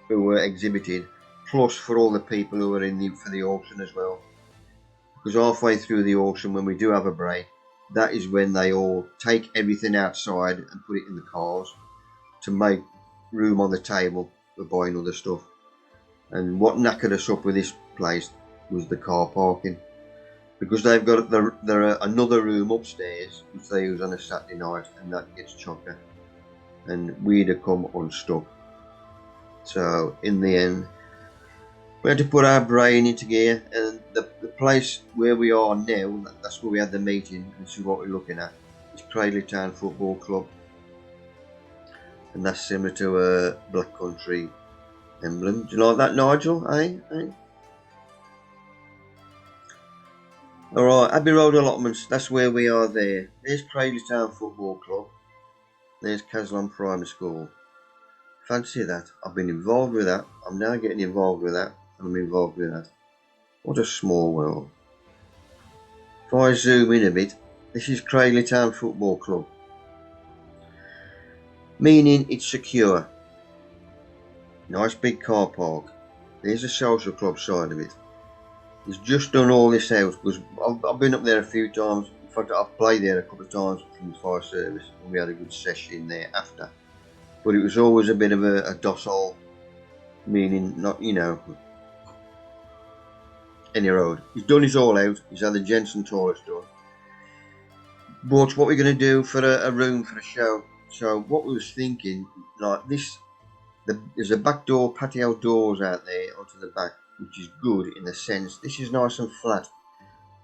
A: who were exhibited, plus for all the people who were for the auction as well. because halfway through the auction, when we do have a break, that is when they all take everything outside and put it in the cars to make room on the table for buying other stuff. And what knackered us up with this place was the car parking, because they've got another room upstairs which they use on a Saturday night, and that gets chocker, and we'd have come unstuck. So in the end, we had to put our brain into gear, and the place where we are now, that's where we had the meeting. This is what we're looking at. It's Cradley Town Football Club, and that's similar to a Black Country emblem. Do you like that, Nigel? Eh? Alright, Abbey Road allotments, that's where we are there. There's Cradley Town Football Club. There's Caslon Primary School. Fancy that. I've been involved with that. I'm now getting involved with that. I'm involved with that. What a small world. If I zoom in a bit, this is Cradley Town Football Club. Meaning it's secure. Nice big car park. There's a social club side of it. He's just done all this out, because I've been up there a few times. In fact, I've played there a couple of times from the fire service, and we had a good session in there after. But it was always a bit of a docile, meaning not, you know, any road. He's done it all out. He's had the Jensen toilets done. But what we're going to do for a room for a show. So what we was thinking, like this, there's a back door, patio doors out there onto the back, which is good in the sense this is nice and flat.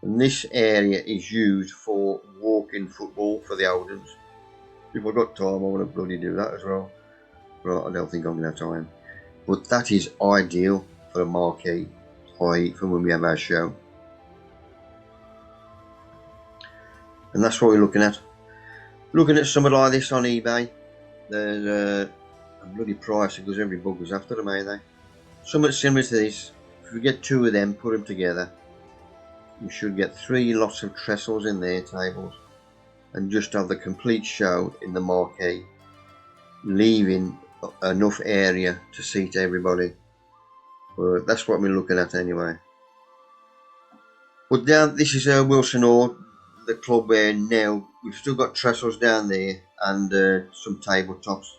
A: And this area is used for walking football for the Oldhams. If I've got time, I want to bloody do that as well. But I don't think I'm going to have time. But that is ideal for a marquee, i.e. for when we have our show. And that's what we're looking at. Looking at something like this on eBay. There's a bloody price because every bugger's after them, ain't they? Something similar to this. If we get two of them, put them together, we should get 3 lots of trestles in their tables, and just have the complete show in the marquee, leaving enough area to seat everybody. But that's what we're looking at anyway. But down, this is Wilson Hall, the club where now we've still got trestles down there and some tabletops.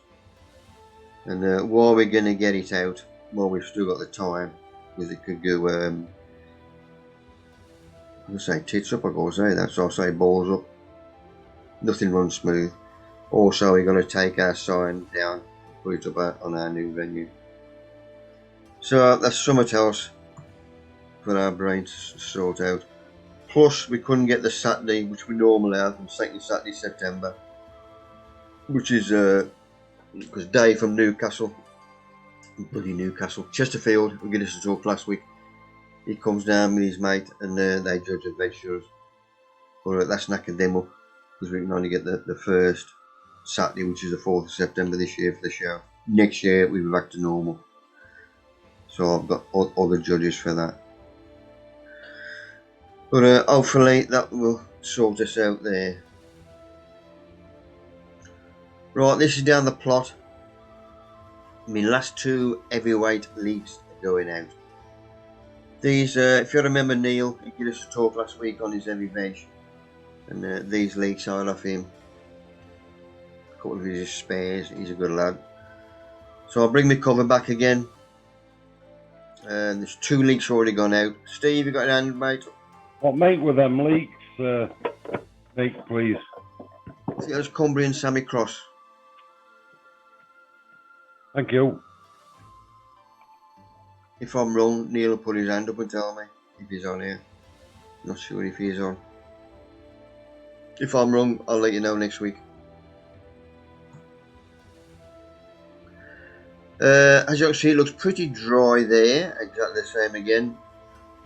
A: And while we're going to get it out, while we've still got the time, because it could go, I'm going to say tits up, I've got to say that, so I'll say balls up. Nothing runs smooth. Also, we're going to take our sign down, put it up on our new venue. So that's something else for our brain to sort out. Plus, we couldn't get the Saturday, which we normally have, the second Saturday September, which is because Dave from Newcastle, bloody Newcastle, Chesterfield, we get us to talk last week. He comes down with his mate and they judge adventurers. But that's knackered them up because we can only get the first Saturday, which is the 4th of September this year for the show. Next year we'll be back to normal. So I've got other judges for that. But hopefully that will sort us out there. Right, this is down the plot. My last 2 heavyweight leaks are going out. These, if you remember Neil, he gave us a talk last week on his heavy veg. And these leaks are off him. A couple of his spares, he's a good lad. So I'll bring my cover back again. And there's 2 leaks already gone out. Steve, you got an hand, mate?
B: What mate with them leaks, Nick, please?
A: There's Cumbrian Sammy Cross.
B: Thank you.
A: If I'm wrong, Neil will put his hand up and tell me if he's on here. Not sure if he's on. If I'm wrong, I'll let you know next week. As you can see, it looks pretty dry there. Exactly the same again,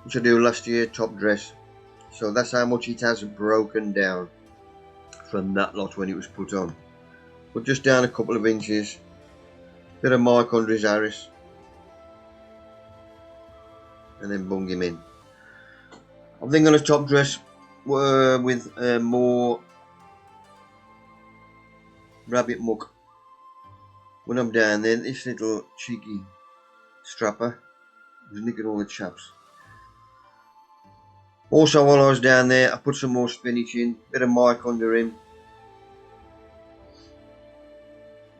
A: which I do last year, top dress. So that's how much it has broken down from that lot when it was put on. But just down a couple of inches. Bit of mark under his Harris. And then bung him in. I'm thinking on a top dress with more rabbit muck. When I'm down there, this little cheeky strapper was nicking all the chaps. Also, while I was down there, I put some more spinach in, bit of mic under him.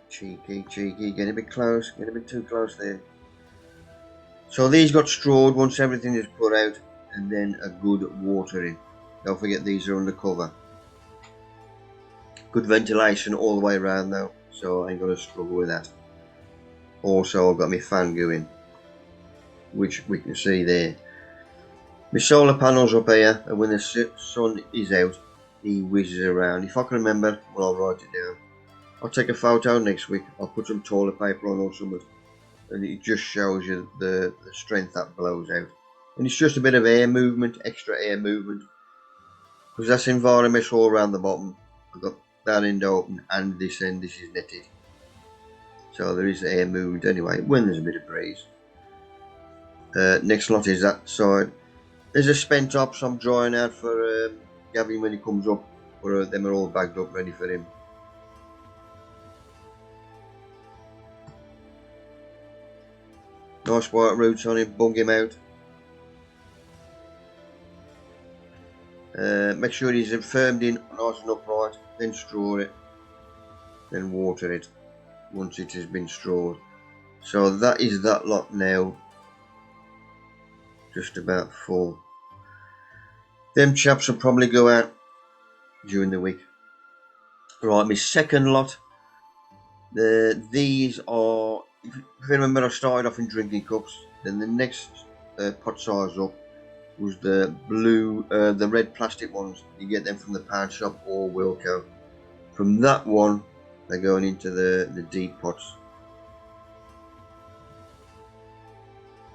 A: Cheeky, getting a bit close, getting a bit too close there. So these got strawed once everything is put out, and then a good watering. Don't forget these are under cover. Good ventilation all the way around though, so I ain't gonna struggle with that. Also, I've got my fan going, which we can see there. My solar panels up here, and when the sun is out, he whizzes around. If I can remember, well, I'll write it down. I'll take a photo next week. I'll put some toilet paper on or something, and it just shows you the strength that blows out. And it's just a bit of air movement, extra air movement, because that's environment all around the bottom. I've got that end open and this end, this is netted. So there is air movement anyway, when there's a bit of breeze. Next lot is that side. There's a spent tops I'm drying out for Gavin when he comes up, but them are all bagged up ready for him. Nice white roots on him, bung him out. Make sure he's firmed in nice and upright, then straw it, then water it once it has been strawed. So that is that lot now, just about full. Them chaps will probably go out during the week. Right, my second lot, these are, if you remember, I started off in drinking cups, then the next pot size up was the blue, the red plastic ones. You get them from the pound shop or Wilco. From that one, they're going into the deep pots.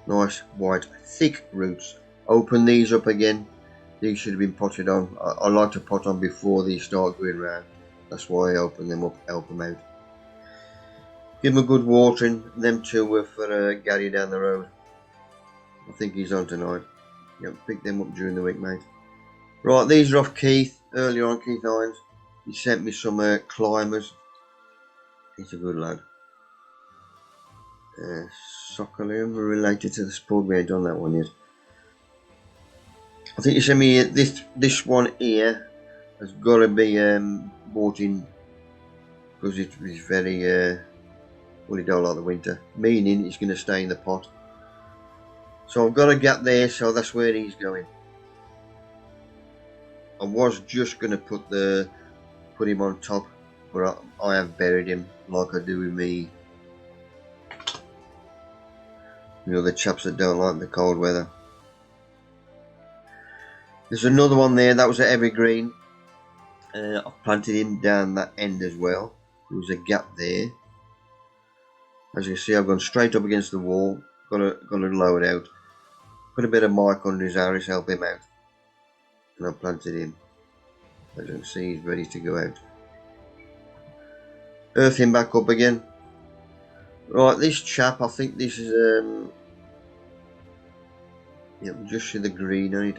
A: Nice white thick roots. Open these up again. These should have been potted on. I like to pot on before these start going round. That's why I open them up, help them out. Give them a good watering. Them two were for Gary down the road. I think he's on tonight. Yep, pick them up during the week, mate. Right, these are off Keith, earlier on, Keith Irons. He sent me some climbers. He's a good lad. Sockolium, related to the spud. We ain't done that one yet. I think you sent me this one here has got to be bought in because it's very well, he don't like the winter, meaning it's going to stay in the pot. So I've got a gap there, so that's where he's going. I was just going to put him on top, but I have buried him like I do with me. You know, the chaps that don't like the cold weather. There's another one there, that was an evergreen. I've planted him down that end as well. There was a gap there. As you can see, I've gone straight up against the wall. Got to lower it out. Put a bit of mic under his iris, help him out. And I've planted him. As you can see, he's ready to go out. Earth him back up again. Right, this chap, I think this is yeah, just see the green on it.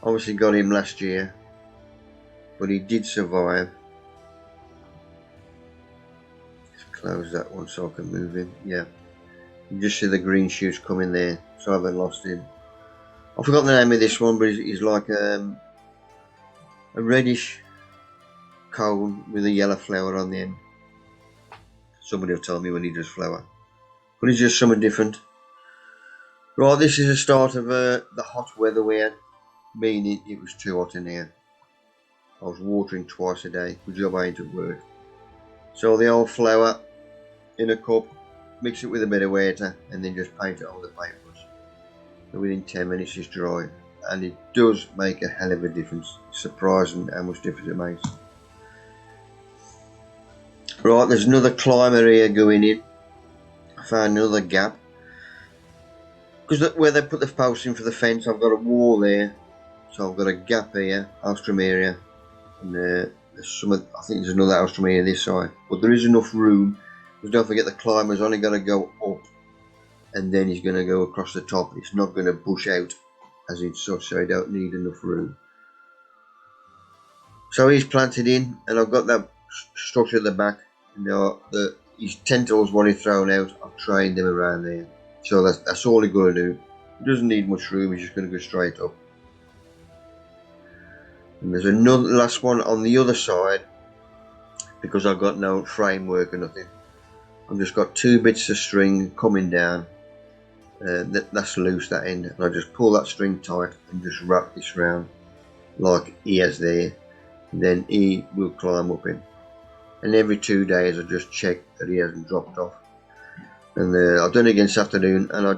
A: Obviously got him last year, but he did survive. Just close that one so I can move him. Yeah, you just see the green shoots coming there, so I haven't lost him. I forgot the name of this one, but he's like a reddish cone with a yellow flower on the end. Somebody will tell me when he does flower, but it's just something different. Right, this is the start of the hot weather we had, meaning it was too hot in here. I was watering twice a day. Good job I ain't at work. So the old flour in a cup, mix it with a bit of water, and then just paint it on the paintbrush. And within 10 minutes it's dry, and it does make a hell of a difference. It's surprising how much difference it makes. Right, there's another climber here going in. I found another gap. Because where they put the posts in for the fence, I've got a wall there. So I've got a gap here, Alstrom area. And there's I think there's another Alstrom area this side. But there is enough room. Because don't forget the climber's only going to go up. And then he's going to go across the top. It's not going to bush out as it's such, so I don't need enough room. So he's planted in, and I've got that structure at the back. You know, his tentacles, what he's thrown out, I've trained him around there. So that's all he's got to do. It doesn't need much room, it's just going to go straight up. And there's another last one on the other side, because I've got no framework or nothing. I've just got 2 bits of string coming down. That's loose, that end, and I just pull that string tight and just wrap this round like he has there, and then he will climb up in. And every 2 days I just check that he hasn't dropped off. And I've done it again this afternoon, and I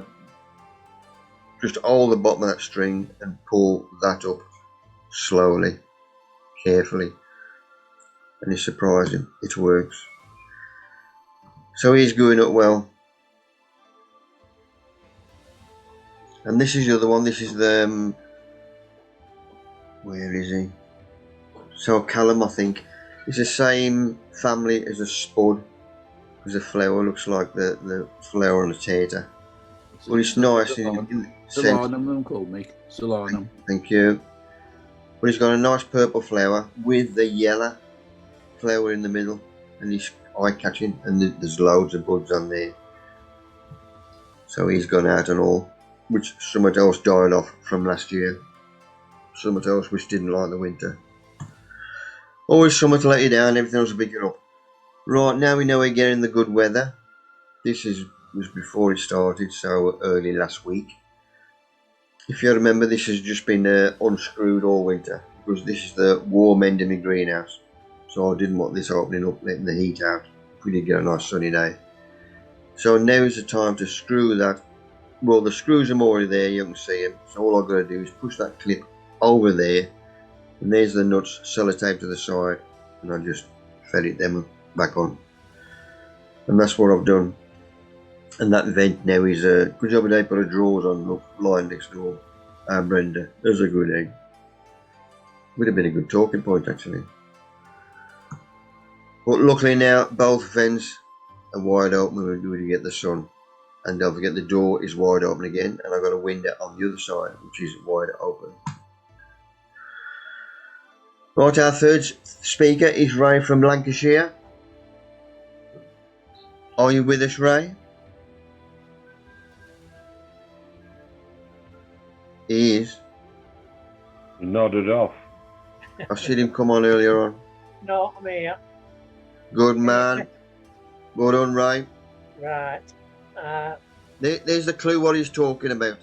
A: just hold the bottom of that string and pull that up slowly, carefully, and it's surprising, it works. So he's going up well. And this is the other one. This is the where is he? So Callum, I think. It's the same family as a spud, because the flower looks like the flower on a tater. Well, it's nice.
E: Solanum, them called me. Solanum.
A: Thank you. But it's got a nice purple flower with the yellow flower in the middle, and it's eye-catching, and there's loads of buds on there. So he's gone out and all, which something else died off from last year. Something else which didn't like the winter. Always something to let you down, everything else will pick it up. Right, now we know we're getting the good weather. This was before it started, so early last week. If you remember, this has just been unscrewed all winter, because this is the warm end of my greenhouse. So I didn't want this opening up, letting the heat out. We did get a nice sunny day. So now is the time to screw that. Well, the screws are already there, you can see them. So all I've got to do is push that clip over there, and there's the nuts sellotaped to the side, and I just fed them back on. And that's what I've done. And that vent now is a good job. They put a drawers on, look, lying next door. Brenda, there's a good egg. Would have been a good talking point actually. But luckily now both vents are wide open. We're going to get the sun. And don't forget the door is wide open again, and I've got a window on the other side which is wide open. Right, our third speaker is Ray from Lancashire. Are you with us, Ray? He is.
B: He nodded off.
A: I seen him come on earlier on.
H: No, I'm here.
A: Good man. Well done, Ray.
H: Right.
A: There's the clue what he's talking about.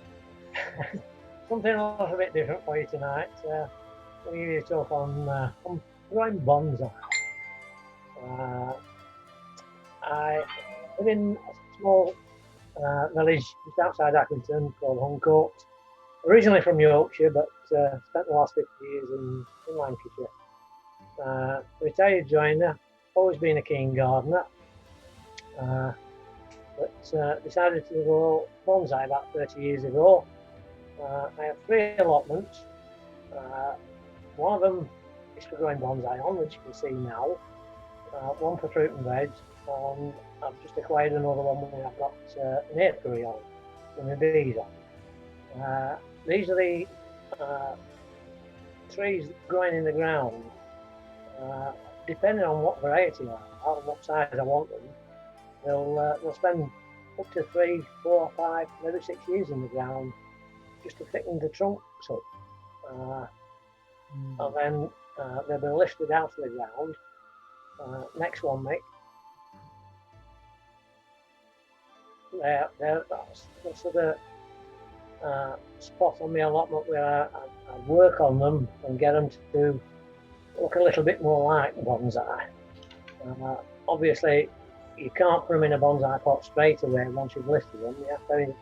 H: Something a little bit different for you tonight. I'll give you a talk on growing bonsai. I live in a small village just outside Accrington called Huncourt. Originally from Yorkshire, but spent the last 50 years in Lancashire. Retired joiner, always been a keen gardener. But decided to grow bonsai about 30 years ago. I have 3 allotments. One of them is for growing bonsai on, which you can see now. One for fruit and veg, and I've just acquired another one where I've got an apiary on, with my bees on. These are the trees growing in the ground. Depending on what variety I are and what size I want them, they'll spend up to 3, 4, 5, maybe 6 years in the ground just to thicken the trunks up. And then they'll be lifted out of the ground. Next one, Mick. That's the sort of spot on my allotment where I work on them and get them to look a little bit more like bonsai. Obviously, you can't put them in a bonsai pot straight away once you've lifted them. You have to,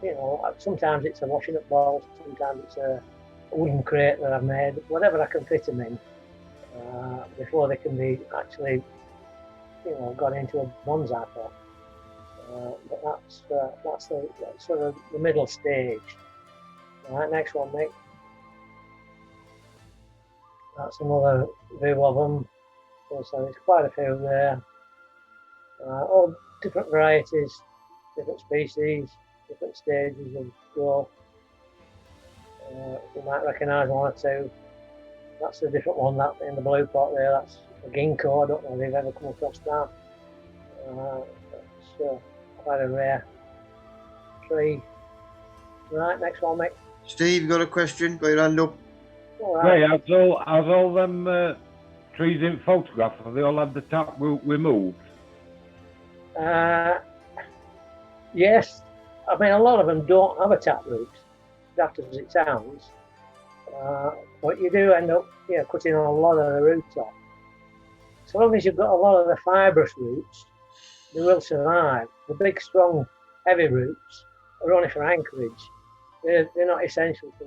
H: you know, sometimes it's a washing up bowl, sometimes it's a wooden crate that I've made, whatever I can fit them in before they can be actually, you know, got into a bonsai pot. But that's sort of the middle stage. All right, next one, Mick. That's another view of them. So there's quite a few there. All different varieties, different species, different stages of growth. You might recognise one or two. That's a different one, that in the blue pot there, that's a ginkgo. I don't know if you've ever come across that. That's quite a rare tree. Right, next one, mate.
A: Steve, you got a question? Got your hand up?
H: All right.
B: Hey, how's all them trees in photograph? Have they all had the tap removed?
H: Yes, I mean, a lot of them don't have a tap root, daft as it sounds. But you do end up, cutting a lot of the roots off. So long as you've got a lot of the fibrous roots, they will survive. The big, strong, heavy roots are only for anchorage. They're not essential for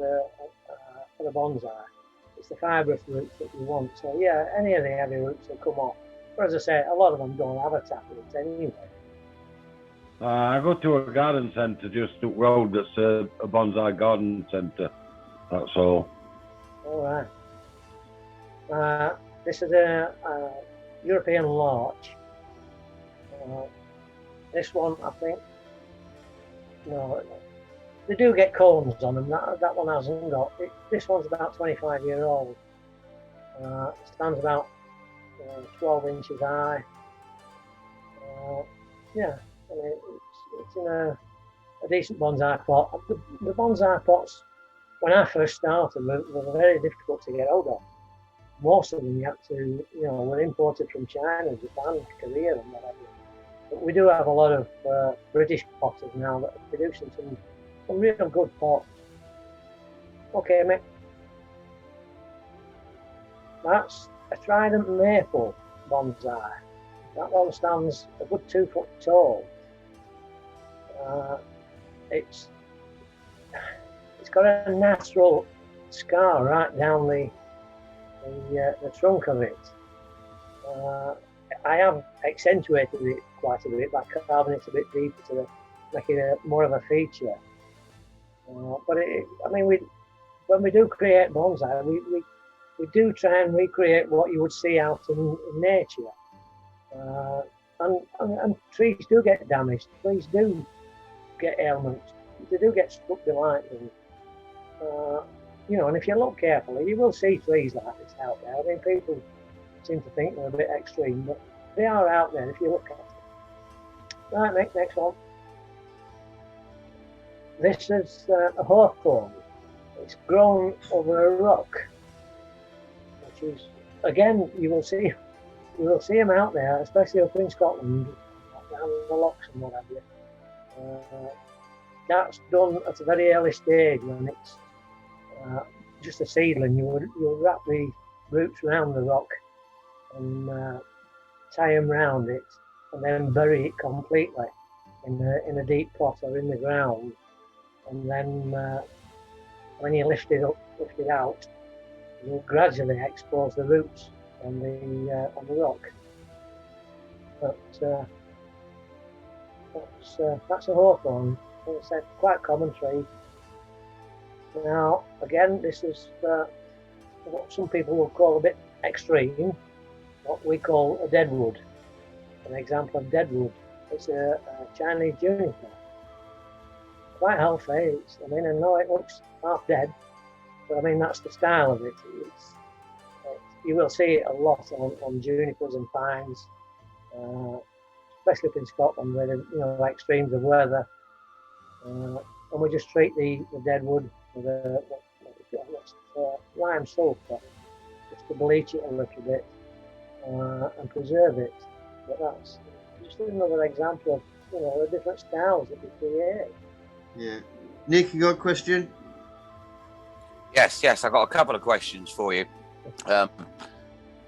H: the bonsai. It's the fibrous roots that you want. So yeah, any of the heavy roots will come off. But as I say, a lot of them don't have a tap root anyway.
B: I go to a garden centre just up road that's a bonsai garden centre. That's all.
H: All right. This is a European larch. This one, I think, no, they do get cones on them. That one hasn't got. This one's about 25 years old. It stands about 12 inches high. Yeah, I mean, it's in a decent bonsai pot. The bonsai pots, when I first started, were very difficult to get hold of. Most of them you had to, were imported from China, Japan, Korea, and whatever. But we do have a lot of British potters now that are producing some real good pots. Okay, mate. That's a trident maple bonsai. That one stands a good 2 foot tall. It's got a natural scar right down the trunk of it. I have accentuated it quite a bit by carving it a bit deeper to make it more of a feature. But when we do create bonsai, we do try and recreate what you would see out in nature. And trees do get damaged. Trees do get ailments. They do get struck by lightning. And if you look carefully, you will see trees like this out there. I mean, people seem to think they're a bit extreme, but they are out there if you look at them. Right, mate, next one. This is a hawthorn. It's grown over a rock, which is, again, you will see them out there, especially up in Scotland, down the lochs and what have you. That's done at a very early stage when it's just a seedling. You'll wrap the roots around the rock and tie them round it, and then bury it completely in a deep pot or in the ground. And then when you lift it out, you'll gradually expose the roots on the rock. But that's a hawthorn. It's a quite common tree. Now, again, this is what some people will call a bit extreme, what we call a deadwood. An example of deadwood. It's a Chinese juniper. Quite healthy. I know it looks half dead, but I mean, that's the style of it. You will see it a lot on junipers and pines, especially up in Scotland where the extremes of weather. And we just treat the deadwood with a lime sulphur just to bleach it a little bit and preserve it. But that's just another example of the different styles that we create.
A: Yeah. Nick, you got a question?
F: Yes, I got a couple of questions for you.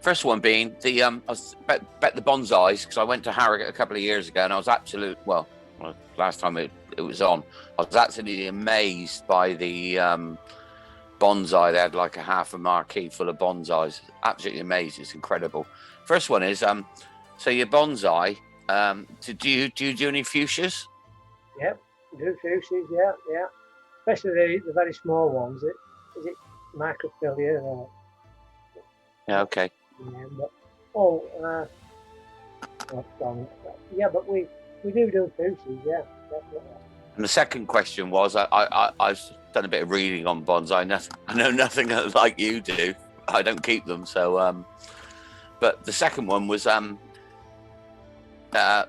F: First one being I was bet the bonsais, because I went to Harrogate a couple of years ago and I was last time it was on, I was absolutely amazed by the bonsai. They had like a half a marquee full of bonsais. Absolutely amazing. It's incredible. First one is so your bonsai, do you do any fuchsias?
H: Yep, we do fuchsias, yeah. Especially the very small ones. Is it microphilia? Or,
F: yeah, okay.
H: Yeah, but yeah, but we do fuchsias, yeah, definitely.
F: And the second question was, I've done a bit of reading on bonsai. I know nothing like you do. I don't keep them, so. But the second one was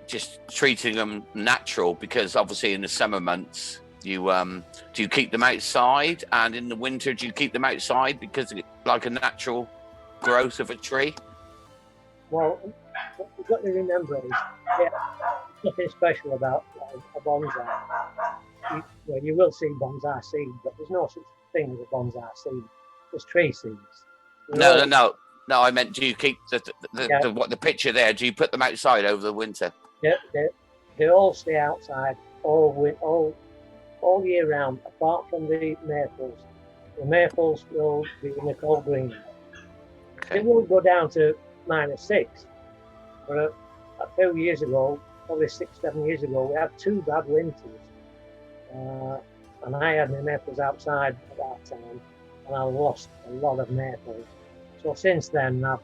F: just treating them natural, because obviously in the summer months Do you keep them outside? And in the winter, do you keep them outside because it's like a natural growth of a tree?
H: Well, what you've got to remember is, yeah, nothing special about a bonsai. You will see bonsai seed, but there's no such thing as a bonsai seed. There's tree seeds.
F: No. I meant, do you keep the picture there? Do you put them outside over the winter?
H: Yeah, they all stay outside all year round, apart from the maples. The maples will be in the cold green.
F: Okay.
H: It will go down to -6. But a few years ago, probably 6-7 years ago, we had 2 bad winters. And I had my maples outside at that time, and I lost a lot of maples. So since then, I've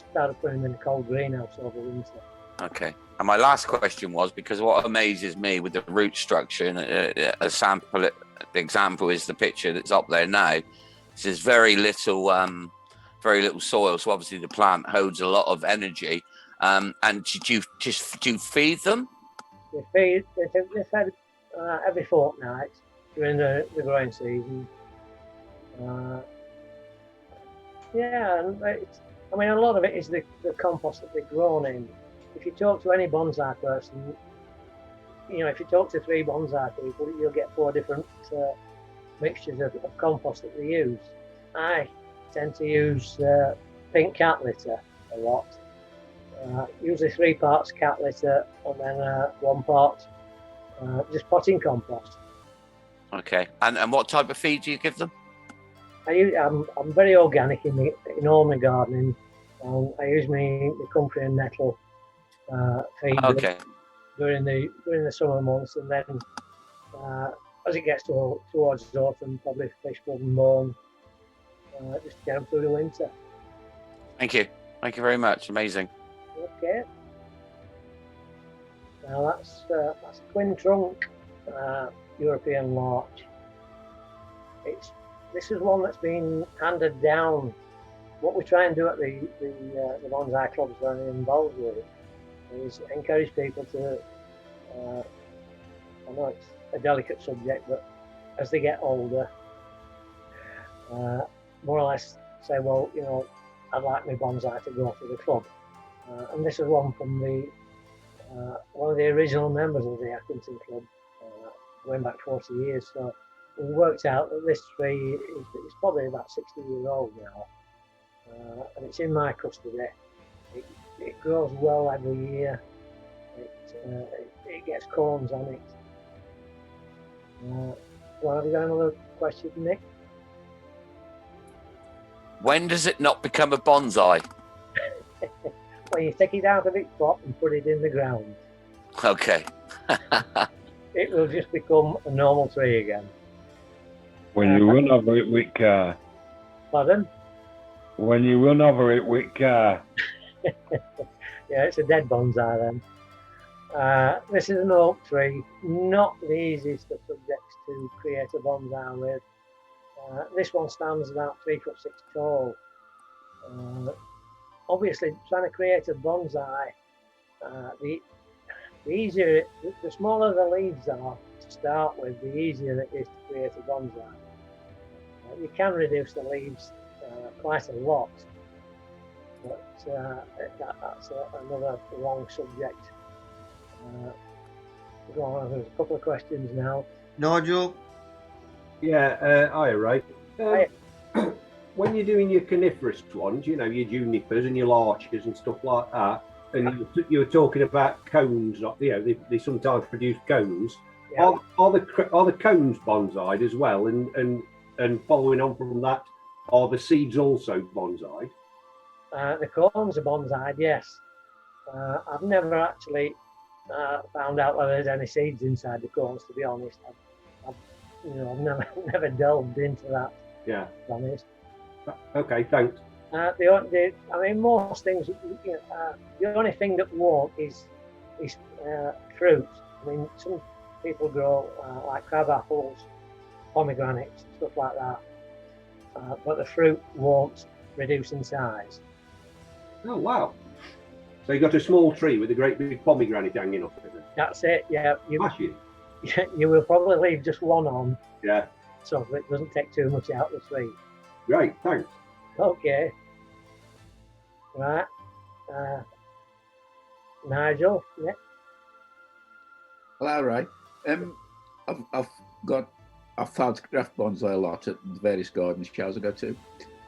H: started putting them in a cold greenhouse over winter.
F: Okay. And my last question was, because what amazes me with the root structure, and a sample example is the picture that's up there now. There's very little soil, so obviously the plant holds a lot of energy. And do you feed them?
H: They're fed every fortnight during the growing season. And a lot of it is the compost that they're grown in. If you talk to any bonsai person, if you talk to 3 bonsai people, you'll get 4 different mixtures of compost that they use. I tend to use pink cat litter a lot. Usually 3 parts cat litter and then 1 part just potting compost.
F: Okay. And what type of feed do you give them?
H: I'm very organic in all my gardening. I use my comfrey and nettle feed during the summer months, and then as it gets towards autumn, probably fish blood and bone, just to get them through the winter.
F: Thank you very much. Amazing.
H: Okay. Now that's twin trunk European larch. This is one that's been handed down. What we try and do at the bonsai clubs that I'm involved with is encourage people to, I know it's a delicate subject, but as they get older, more or less say, well, I'd like my bonsai to go to the club. And this is one from one of the original members of the Atkinson Club, going back 40 years. So we worked out that this tree is probably about 60 years old now, and it's in my custody. It grows well every year. It gets corns on it. Well, have you got another question, Nick?
F: When does it not become a bonsai?
H: Well, you take it out of its pot and put it in the ground.
F: Okay.
H: It will just become a normal tree again.
B: When you run over it with car.
H: Pardon?
B: When you run over it with car.
H: Yeah, it's a dead bonsai then. This is an oak tree, not the easiest of subjects to create a bonsai with. This one stands about 3'6" tall. Obviously, trying to create a bonsai, the smaller the leaves are to start with, the easier it is to create a bonsai. You can reduce the leaves quite a lot, but that's another long subject. There's a couple of questions now.
A: Nigel?
D: Yeah, hi, Ray. When you're doing your coniferous ones, your junipers and your larches and stuff like that, and you were talking about cones, they sometimes produce cones. Yeah. Are the cones bonsai'd as well? And following on from that, are the seeds also bonsai'd?
H: The cones are bonsai'd, yes. I've never actually found out whether there's any seeds inside the cones, to be honest. I've never delved into that. Yeah. To be honest.
D: Okay, thanks.
H: Most things, the only thing that won't is fruit. Some people grow like crab apples, pomegranates, stuff like that. But the fruit won't reduce in size.
D: Oh, wow. So you got a small tree with a great big pomegranate hanging up, is it?
H: That's it, yeah. you will probably leave just one on,
D: Yeah.
H: so that it doesn't take too much out of the tree.
D: Great, thanks.
H: Okay. Right. Nigel, yeah.
E: Well, all right. I've photographed bonsai a lot at the various garden shows I go to.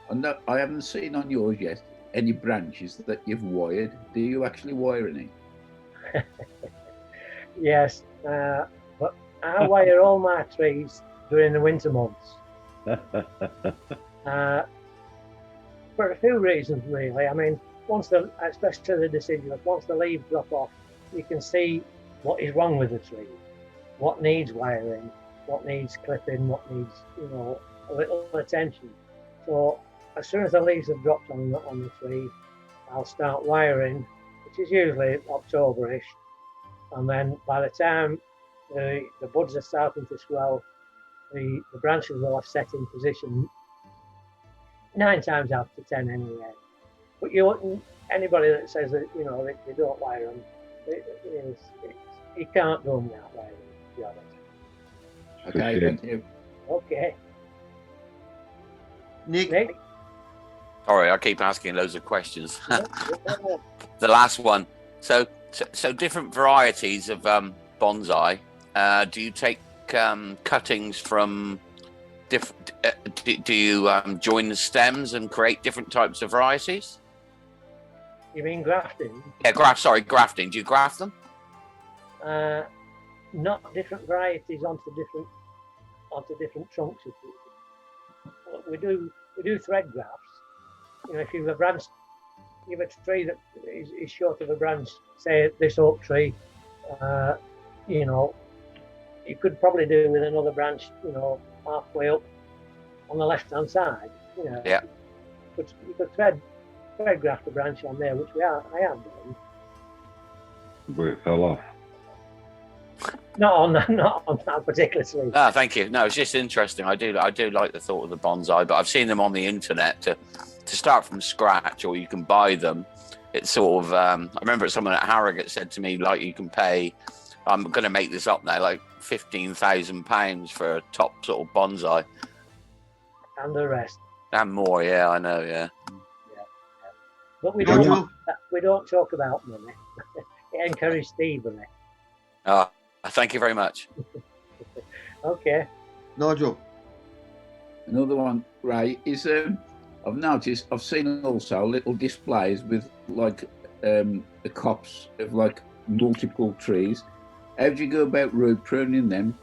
E: And I haven't seen on yours yet any branches that you've wired. Do you actually wire any?
H: Yes, but I wire all my trees during the winter months. For a few reasons, really. I mean, especially the deciduous, once the leaves drop off, you can see what is wrong with the tree, what needs wiring, what needs clipping, what needs, a little attention. So as soon as the leaves have dropped on the tree, I'll start wiring, which is usually October-ish. And then by the time the buds are starting to swell, the branches will have set in position 9 times out of 10 anyway. But anybody that says that they don't wire them, you can't do them that way. To be honest.
E: Okay, thank you.
H: Okay.
A: Nick?
F: Sorry, I keep asking loads of questions. The last one. So different varieties of bonsai. Do you take cuttings from different? Do you join the stems and create different types of varieties?
H: You mean grafting?
F: Yeah, grafting. Do you graft them?
H: Not different varieties onto different trunks. We do thread grafts. If you have a tree that is short of a branch, say this oak tree, you could probably do with another branch, halfway up on the left-hand side.
F: Yeah.
H: But you could thread graft a branch on there, which I have done.
B: But it fell off.
H: Not on that particular tree.
F: Ah, thank you. No, it's just interesting. I do like the thought of the bonsai, but I've seen them on the internet to start from scratch, or you can buy them. It's sort of I remember someone at Harrogate said to me, like, you can pay, I'm going to make this up now, like £15,000 for a top sort of bonsai.
H: And the rest.
F: And more, yeah, I know, yeah.
H: But we don't talk about money. It encourages thievery.
F: Thank you very much.
H: Okay.
A: Nigel?
E: Another one, Ray, is I've seen also little displays with like the copse of like multiple trees. How do you go about root pruning them?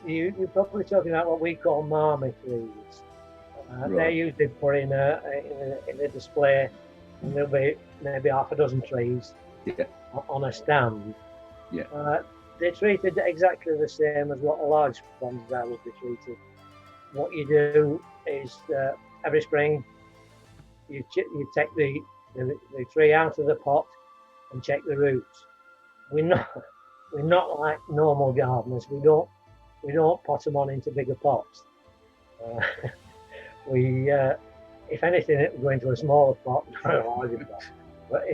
E: You're
H: probably talking about what we call marmot trees.
E: Right.
H: They're usually put in a display, and there'll be maybe half a dozen trees on a stand.
E: Yeah.
H: They're treated exactly the same as what a large bonsai would be treated. What you do is every spring you take the tree out of the pot and check the roots. We're not like normal gardeners. We don't pot them on into bigger pots. If anything, it will go into a smaller pot, not a larger pot. But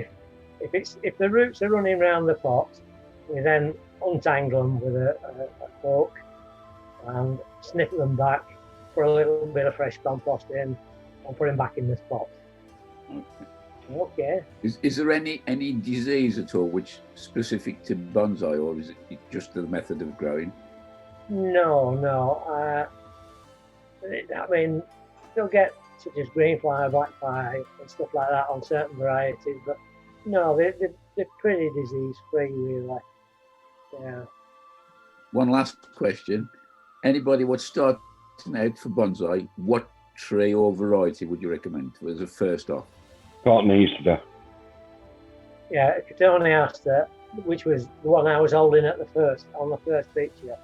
H: if the roots are running around the pot, we then untangle them with a fork and snip them back, put a little bit of fresh compost in, and put them back in this pot. Okay.
E: Is there any disease at all which is specific to bonsai, or is it just the method of growing?
H: No. I mean, you'll get such as green fly, black fly, and stuff like that on certain varieties, but no, they're pretty disease-free, really. Yeah.
E: One last question. Anybody what's starting out for bonsai, what tree or variety would you recommend as a first off?
B: Cotoneaster.
H: Yeah, Cotoneaster, which was the one I was holding on the first picture.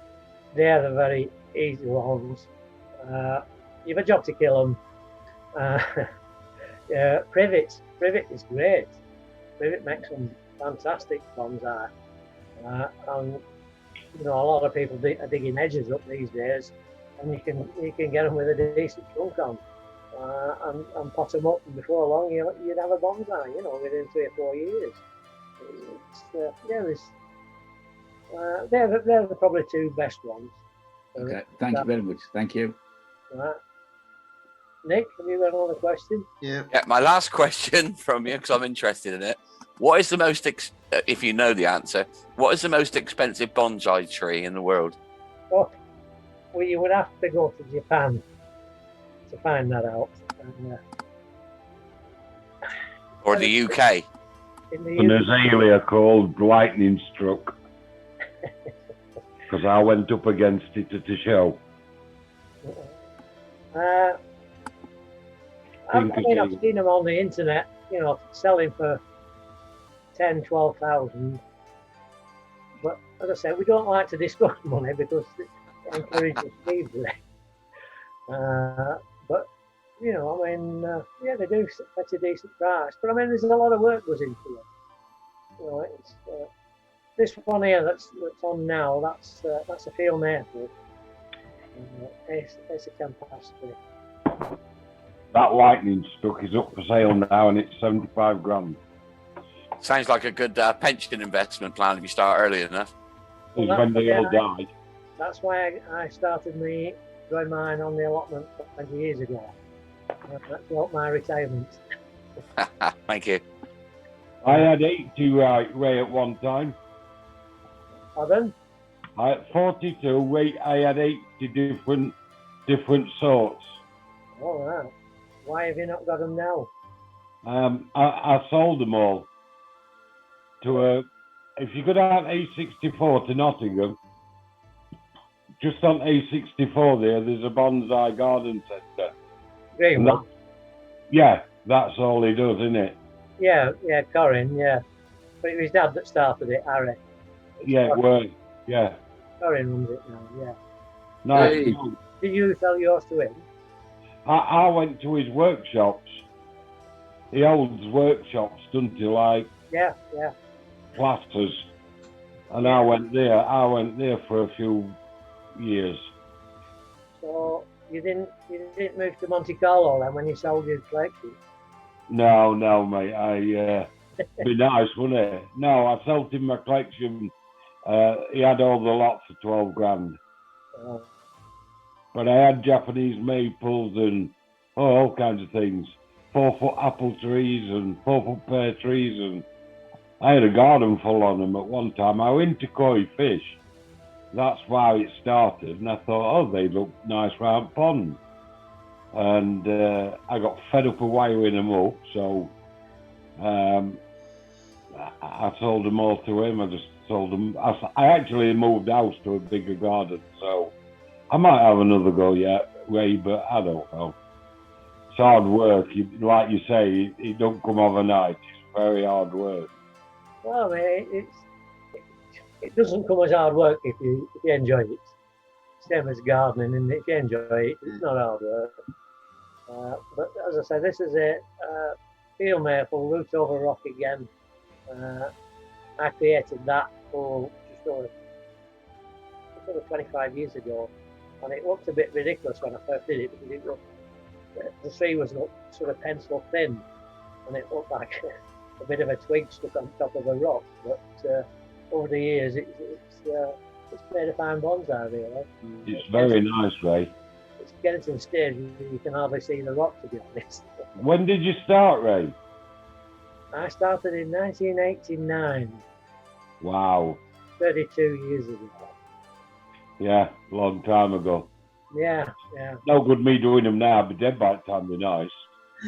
H: They're the very easy ones. You've a job to kill them. Privet is great. Privet makes some fantastic bonsai. And a lot of people are digging edges up these days, and you can get them with a decent trunk on, and pot them up, and before long you'd have a bonsai, within 3 or 4 years. They're probably two best ones.
E: Okay, thank you very much. Thank you.
H: Right. Nick, have you got another question?
A: Yeah.
F: Yeah, my last question from you, because I'm interested in it. What is the most, if you know the answer, what is the most expensive bonsai tree in the world?
H: Oh, well, you would have to go to Japan to find that out. And,
F: Or the UK?
H: in the
B: An
H: UK,
B: azalea called Lightning Struck. Because I went up against it at a show.
H: I've seen them on the internet, selling for 10, 12,000. But as I said, we don't like to discuss money because it encourages thievery. But they do fetch a decent price. But there's a lot of work goes into it. It's this one here that's on now. That's a field maple. It's a Compost.
B: That Lightning Struck is up for sale now, and it's 75 grand.
F: Sounds like a good pension investment plan if you start early enough.
B: It's when they all die.
H: That's why I started doing mine on the allotment 20 years ago. That's what my retirement.
F: Thank you.
B: I had 82 Ray at one time.
H: Pardon?
B: I had 42 Ray. I had 80 different sorts.
H: All right. Why have you not got them now?
B: I sold them all to if you go down A64 to Nottingham, just on A64 there's a bonsai garden centre.
H: Greyhound.
B: Yeah, that's all he does, isn't it?
H: Yeah, Corin, yeah. But it was Dad that started it, Harry.
B: Yeah, it was. Yeah.
H: Corin runs it now, yeah.
B: Nice.
E: Hey.
H: Did you sell yours to him?
B: I went to his workshops. He holds workshops, doesn't he? Like
H: Yeah.
B: plasters. And I went there for a few years.
H: So you didn't move to Monte Carlo then when you sold your collection?
B: No, mate. Be nice, wouldn't it? No, I sold him my collection. He had all the lot for 12 grand. But I had Japanese maples and all kinds of things. 4-foot apple trees and 4-foot pear trees, and I had a garden full on them at one time. I went to koi fish. That's why it started, and I thought, they look nice round pond. And I got fed up of wiring them up, so I sold them all to him. I just sold them. I actually moved house to a bigger garden, so I might have another go yet, Ray, but I don't know. It's hard work. Like you say, it don't come overnight. It's very hard work.
H: Well, it doesn't come as hard work if you enjoy it. Same as gardening, and if you enjoy it, it's not hard work. But as I said, this is a field maple, root over rock again. I created that just over 25 years ago, and it looked a bit ridiculous when I first did it because the tree was sort of pencil thin, and it looked like a bit of a twig stuck on top of a rock. But over the years, it's made a fine bonsai, really.
B: It's very nice, Ray.
H: It's getting to the stage where you can hardly see the rock, to be honest.
B: When did you start, Ray?
H: I started in 1989.
B: Wow.
H: 32 years ago.
B: Yeah, long time ago.
H: Yeah.
B: No good me doing them now, but dead by the time they're nice.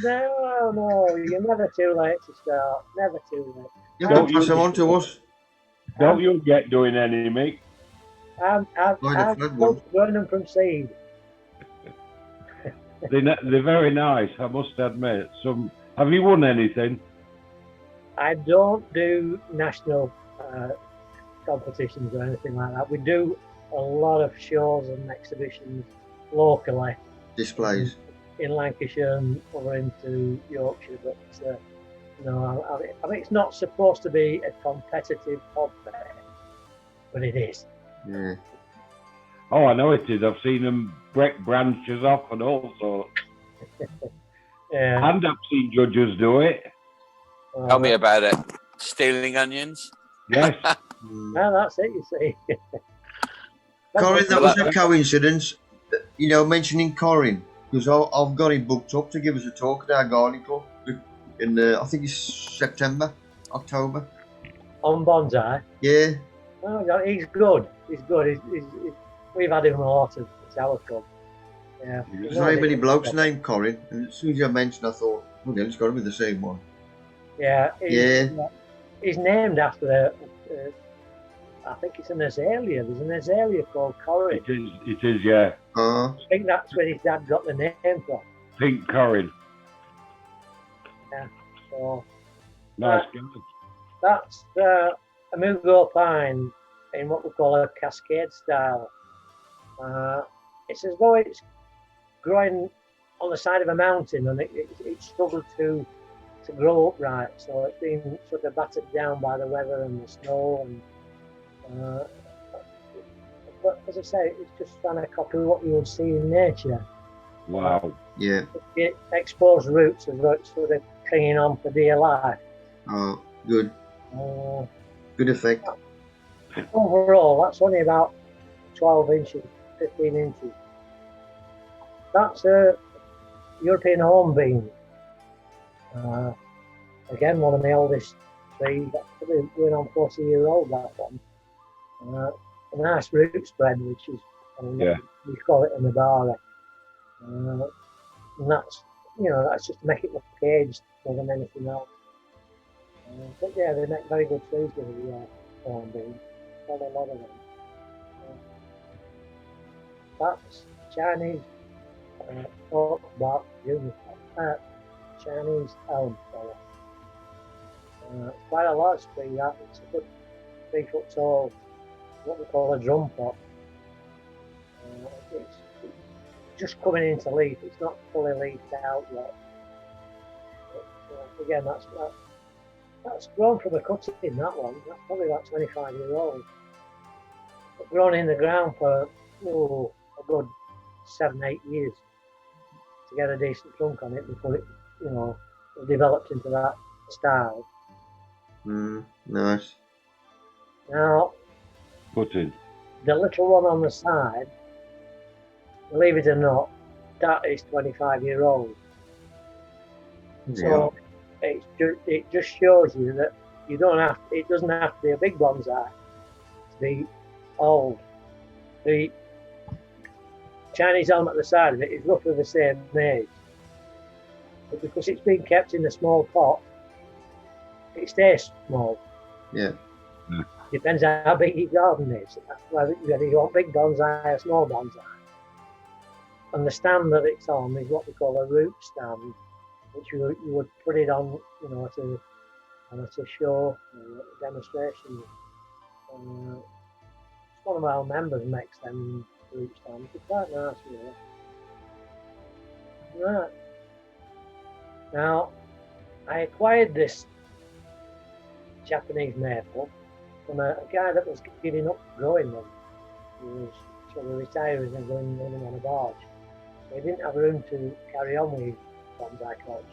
H: No, you're never too late to start. Never too late.
A: You can pass them on to us.
B: Don't you get doing any, Mick?
H: I've grown them from seed.
B: They're very nice, I must admit. Have you won anything?
H: I don't do national competitions or anything like that. We do a lot of shows and exhibitions locally.
A: Displays.
H: In Lancashire and over into Yorkshire, but no, I mean it's not supposed to be a competitive hobby, but it is.
A: Yeah.
B: Oh, I know it is. I've seen them break branches off and all sorts.
H: Yeah.
B: And I've seen judges do it.
F: Tell me about it. Stealing onions?
B: Yes.
H: No, that's it, you see.
A: Corin, that was a coincidence, mentioning Corin, because I've got him booked up to give us a talk at our garden club in, I think it's September, October.
H: On bonsai?
A: Yeah.
H: Oh, no, he's good. He's good. We've had him a lot at our club. Yeah.
A: There's not many blokes named Corin, and as soon as you mentioned, I thought, well, it's got to be the same one.
H: Yeah.
A: Yeah.
H: He's named after I think it's an azalea. There's an azalea called Corin.
B: It is, yeah.
H: I think that's where his dad got the name from.
B: Pink Corin.
H: Yeah. So
B: Nice.
H: that's a Mugo pine in what we call a cascade style. It's as though it's growing on the side of a mountain, and it struggled to grow upright. So it's been sort of battered down by the weather and the snow. And but as I say, it's just trying to copy what you would see in nature.
B: Wow.
A: Yeah.
H: It exposed roots as though it's sort of clinging on for dear life.
A: Oh, good. Good effect.
H: Overall, that's only about 12 inches, 15 inches. That's a European hornbeam. Again, one of the oldest trees. That's probably going on 40-year-old, that one. A nice root spread, which is, we call it a Nabara. And that's just to make it look aged more than anything else. But yeah, they make very good trees with the hornbeam. Quite a lot of them. That's Chinese oak bark juniper. Chinese elm, sorry. It's quite a large tree, that. It's a good 3 foot tall, what we call a drum pot. It's just coming into leaf. It's not fully leafed out yet. But, again, that's grown from a cutting, that one. That's probably about 25-year-old. But grown in the ground for a good 7-8 years to get a decent trunk on it before it, developed into that style.
A: Nice.
H: Now,
B: Cutting.
H: the little one on the side, believe it or not, that is 25-year-old. So it just shows you that it doesn't have to be a big bonsai to be old. The Chinese elm at the side of it is roughly the same age. But because it's been kept in a small pot, it stays small.
A: Yeah.
H: Depends on how big your garden is. Whether you want big bonsai or small bonsai. And the stand that it's on is what we call a root stand, which you would put it on, at a show, a demonstration. One of our members makes them root stands. It's quite nice, really. Right. Now, I acquired this Japanese maple from a guy that was giving up growing them. He was sort of retiring and going living on a barge. So he didn't have room to carry on with bonsai course.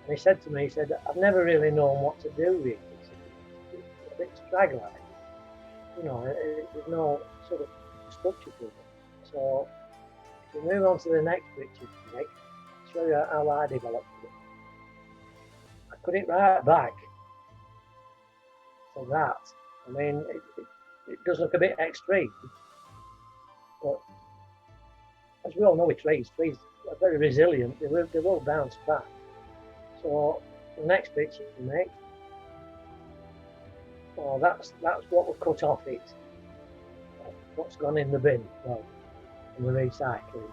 H: And he said to me, I've never really known what to do with it. It's a bit straggly. There's no sort of structure to it. So if we move on to the next picture, Nick, I'll show you how I developed it. I put it right back to that. I mean, it does look a bit extreme, but as we all know with trees are very resilient. They will bounce back. So the next picture you make, that's what we cut off it. What's gone in the bin, in the recycling.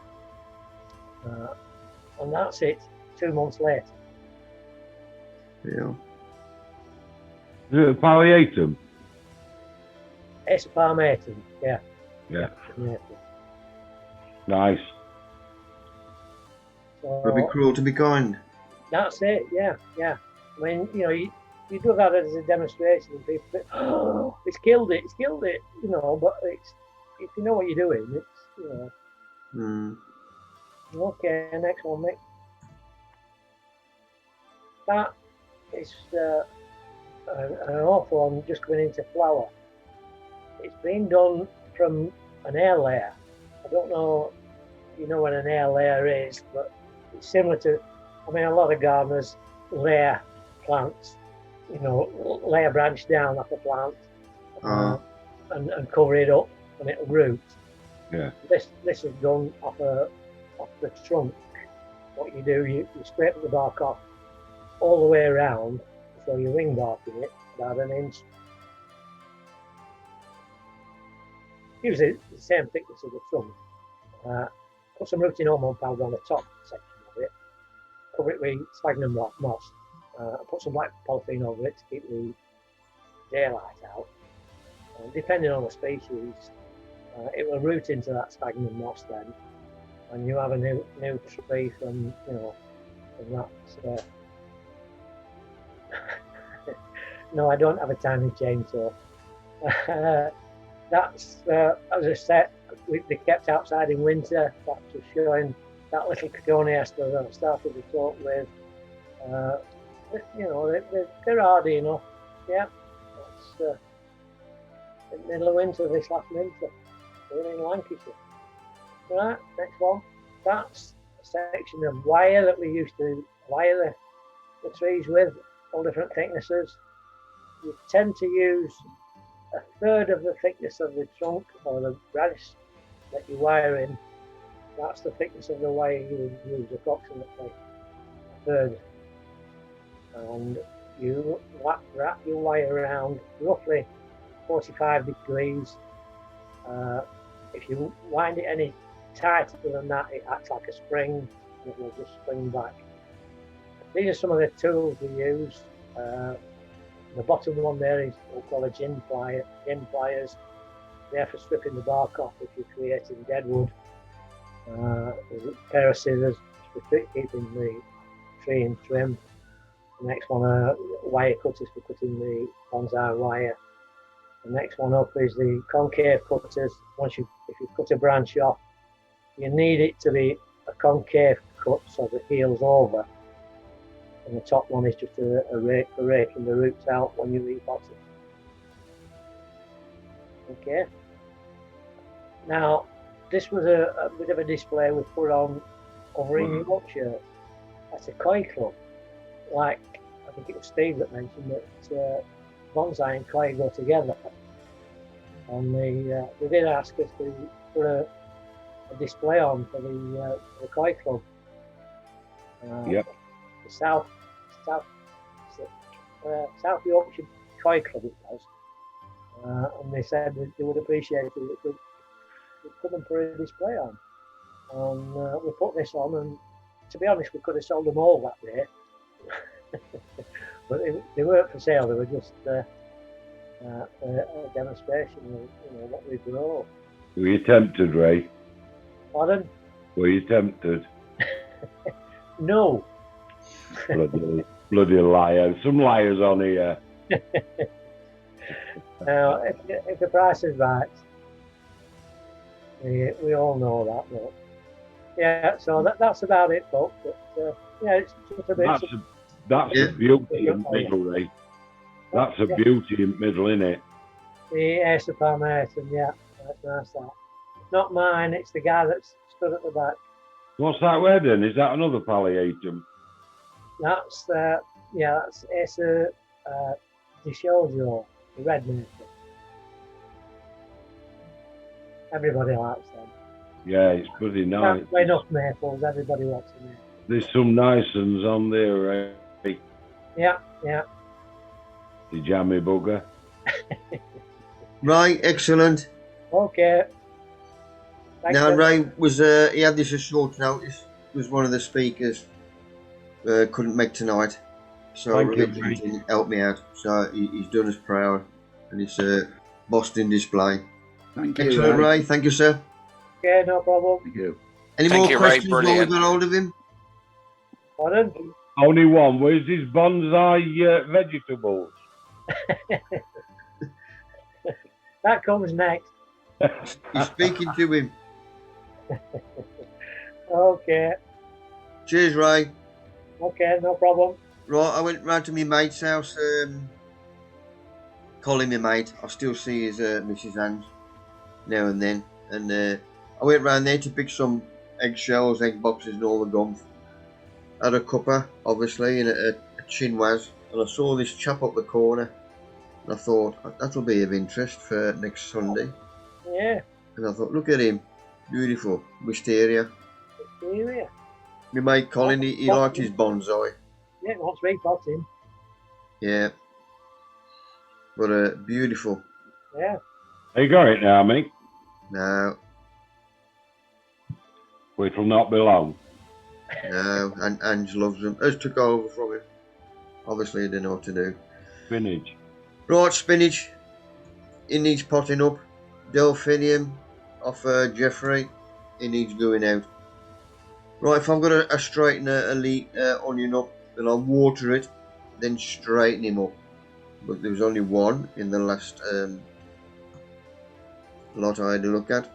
H: And that's it 2 months later.
A: Yeah.
B: Is it a palliatum?
H: It's a palmatum, yeah.
B: Yeah. Nice.
H: So,
A: It'd be cruel to be kind.
H: That's it, yeah. I mean, you do that as a demonstration and people think, oh, it's killed it, but if you know what you're doing, it's, Okay, next one, Mick. That is an awful one just coming into flower. It's been done from an air layer. I don't know if you know what an air layer is, but it's similar to, I mean, a lot of gardeners layer plants, you know, lay a branch down off a plant and cover it up and it'll root.
B: Yeah.
H: This is done off the trunk. What you do, you scrape the bark off all the way around, so you ring bark in it about an inch. Usually the same thickness as the trunk. Put some rooting hormone powder on the top section of it. Cover it with sphagnum moss. Put some black polythene over it to keep the daylight out. Depending on the species, it will root into that sphagnum moss then, and you have a new tree from that. No, I don't have a tiny chainsaw. That's as I said, they kept outside in winter. That's just showing that little Peony ester that I started to talk with. They're hardy enough. Yeah, that's in the middle of winter this last winter. We're in Lancashire. Right, next one. That's a section of wire that we used to wire the trees with, all different thicknesses. You tend to use a third of the thickness of the trunk or the branch that you wire in. That's the thickness of the wire you would use, approximately a third. And you wrap your wire around roughly 45 degrees. If you wind it any tighter than that, it acts like a spring and it will just spring back. These are some of the tools we use. The bottom one there is what we call a gin pliers. They're for stripping the bark off if you're creating dead wood. There's a pair of scissors for keeping the tree in trim. The next one are wire cutters for cutting the bonsai wire. The next one up is the concave cutters. If you cut a branch off, you need it to be a concave cut so that it heals over. And the top one is just a rake for raking the roots out when you repot it. Okay. Now, this was a bit of a display we put on over in Yorkshire at a koi club. Like, I think it was Steve that mentioned that bonsai and koi go together. And they did ask us to put a display on for the koi club.
B: Yep.
H: The South Yorkshire Koi Club it was, and they said that they would appreciate it if we come and put a display on. And we put this on, and to be honest, we could have sold them all that day, but they weren't for sale. They were just a demonstration of what we grow.
B: Were you tempted, Ray?
H: Pardon?
B: Were you tempted?
H: No.
B: Bloody liar. Some liars on here.
H: Now, if the price is right, we all know that. But yeah, so that's about it, folks. But, yeah, it's just a bit.
B: That's a beauty in middle, Ray. That's a beauty in middle, isn't it?
H: The Ace of Palmatum, yeah, that's nice. That. Not mine. It's the guy that's stood at the back.
B: What's that way then? Is that another palliatum?
H: That's that's Ace of Dishojo, the red maple. Everybody likes them.
B: Yeah, it's pretty nice.
H: Can't play enough maples. Everybody wants a maple.
B: There's some nice ones on there, Ray.
H: Yeah.
B: The jammy bugger.
A: Right, excellent.
H: Okay. Thanks
A: Now, Ray was he had this a short notice. Was one of the speakers couldn't make tonight, so Ray helped me out. So he's done his prayer and it's Boston display.
E: Thank you,
A: Excellent, Ray. Thank you, sir.
H: Okay, no problem.
E: Thank you.
A: Any
F: Thank
A: more
F: you, Ray.
A: questions while we
F: Brilliant.
A: got hold of him?
H: Pardon?
B: Only one. Where's his bonsai vegetables?
H: That comes next.
A: He's speaking to him.
H: Okay.
A: Cheers, Ray.
H: Okay, no problem.
A: Right, I went round to my mate's house Colin, my mate, I still see his Mrs. Hands now and then. And I went round there to pick some eggshells, egg boxes and all the gum. Had a cuppa, obviously, and a chinoise. And I saw this chap up the corner. And I thought, that'll be of interest for next Sunday.
H: Yeah.
A: And I thought, look at him. Beautiful. Wisteria.
H: Wisteria.
A: My mate Colin, he liked his bonsai.
H: Yeah, it wants me potting.
A: Yeah. But beautiful.
H: Yeah.
B: You got it now, mate.
A: No,
B: Which will not be long.
A: no. And Ange loves them. Has took over from him. Obviously, he didn't know what to do.
B: Spinach.
A: Right, spinach. It needs potting up. Delphinium off Jeffrey. It needs going out. Right, if I've got a straighten a onion up, then I'll water it, then straighten him up. But there was only one in the last lot I had to look at.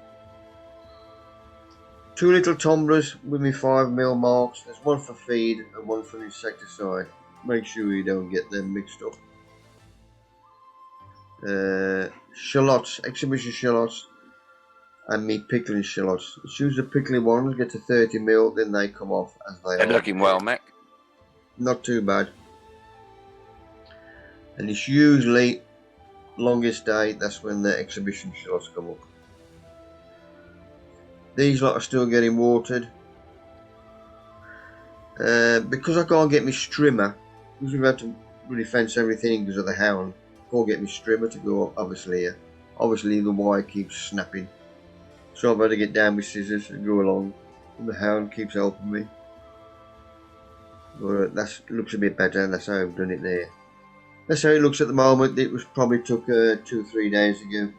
A: 2 little tumblers with me 5mm marks. There's one for feed and one for insecticide. Make sure you don't get them mixed up. Shallots, exhibition shallots, and me pickling shallots. As soon as the pickling ones get to 30mm, then they come off as they
F: They're
A: are.
F: looking well, Mick.
A: Not too bad. And it's usually longest day, that's when the exhibition shallots come up. These lot are still getting watered. Because I can't get my strimmer, because we've had to really fence everything because of the hound, I can't get my strimmer to go up, obviously here. Obviously the wire keeps snapping. So I've had to get down with scissors and go along. And the hound keeps helping me. But that looks a bit better, and that's how I've done it there. That's how it looks at the moment. It was probably took 2-3 days ago.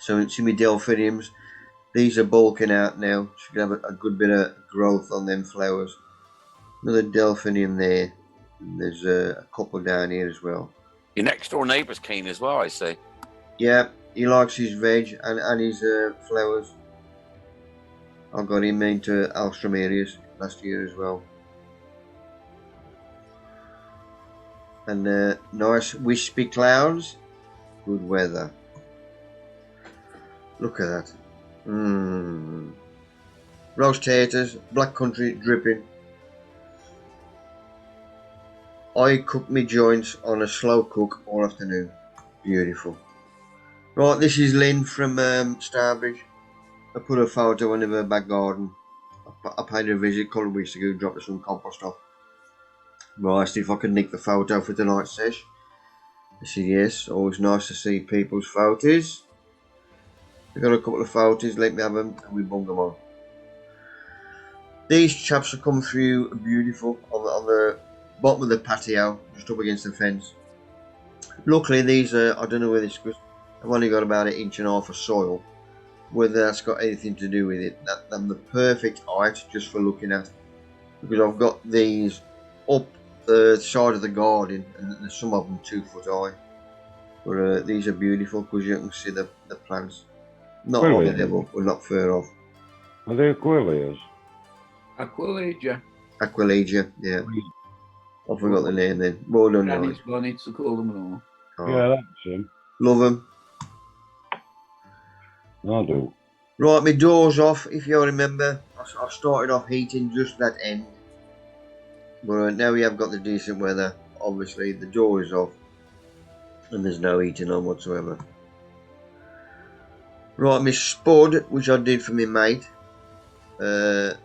A: So it's in my delphiniums. These are bulking out now. Should have a good bit of growth on them flowers. Another delphinium there. And there's a couple down here as well.
F: Your next door neighbour's keen as well, I see.
A: Yeah, he likes his veg and his flowers. I got him into Alströmerias last year as well. And nice wispy clouds, good weather. Look at that. Roast taters, black country dripping. I cook my joints on a slow cook all afternoon. Beautiful. Right, this is Lynn from Starbridge. I put a photo in her back garden. I paid her a visit a couple of weeks ago, dropped her some compost off. Well, I asked if I could nick the photo for tonight's sesh. I said yes, always nice to see people's photos. I got a couple of photos, let me have them, and we bung them on. These chaps have come through beautiful on the bottom of the patio, just up against the fence. Luckily, these are, I don't know where this goes, I've only got about 1.5 inches of soil. Whether that's got anything to do with it, I'm the perfect height just for looking at. Because I've got these up the side of the garden, and some of them 2 foot high. But these are beautiful because you can see the plants. Not on the level, but not far off.
B: Are they Aquilias?
E: Aquilegia.
A: Aquilegia, yeah. I forgot the name then. Well done, guys.
E: Granny's bonnets, I call them all.
B: Yeah, that's him.
A: Love them.
B: I do.
A: Right, my door's off. If you remember, I started off heating just that end. But now we have got the decent weather. Obviously, the door is off. And there's no heating on whatsoever. Right, my spud, which I did for my mate. My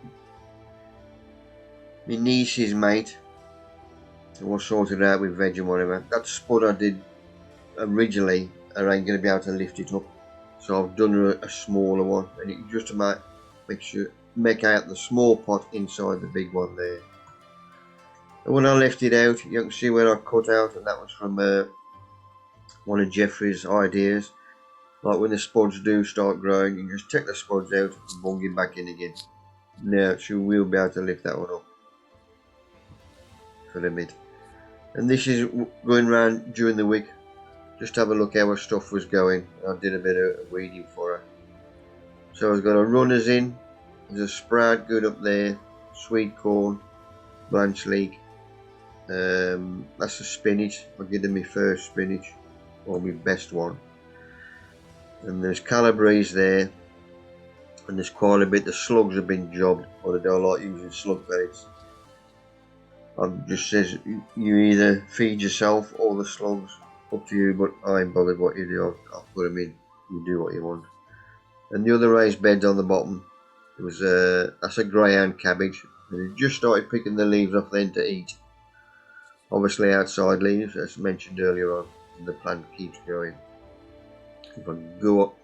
A: niece's mate. It was sorted out with veg and whatever. That spud I did originally, I ain't going to be able to lift it up. So I've done a smaller one. And it just to make out the small pot inside the big one there. And when I left it out, you can see where I cut out, and that was from one of Jeffrey's ideas. Like when the spuds do start growing, you just take the spuds out and bung it back in again. Now she will be able to lift that one up for a bit. And this is going around during the week, just have a look how her stuff was going. I did a bit of weeding for her. So I've got her runners in. There's a sprout good up there, sweet corn, blanch leek. That's the spinach. I'll give them my first spinach. or my best one. And there's Calabrese there, and there's quite a bit. The slugs have been jobbed, but I don't like using slug ferrets. It just says you either feed yourself or the slugs, up to you, but I ain't bothered what you do. I'll put them in, you do what you want. And the other raised beds on the bottom, it was that's a Greyhound Cabbage, and it just started picking the leaves off then to eat. Obviously outside leaves, as mentioned earlier on, and the plant keeps going. If I go up,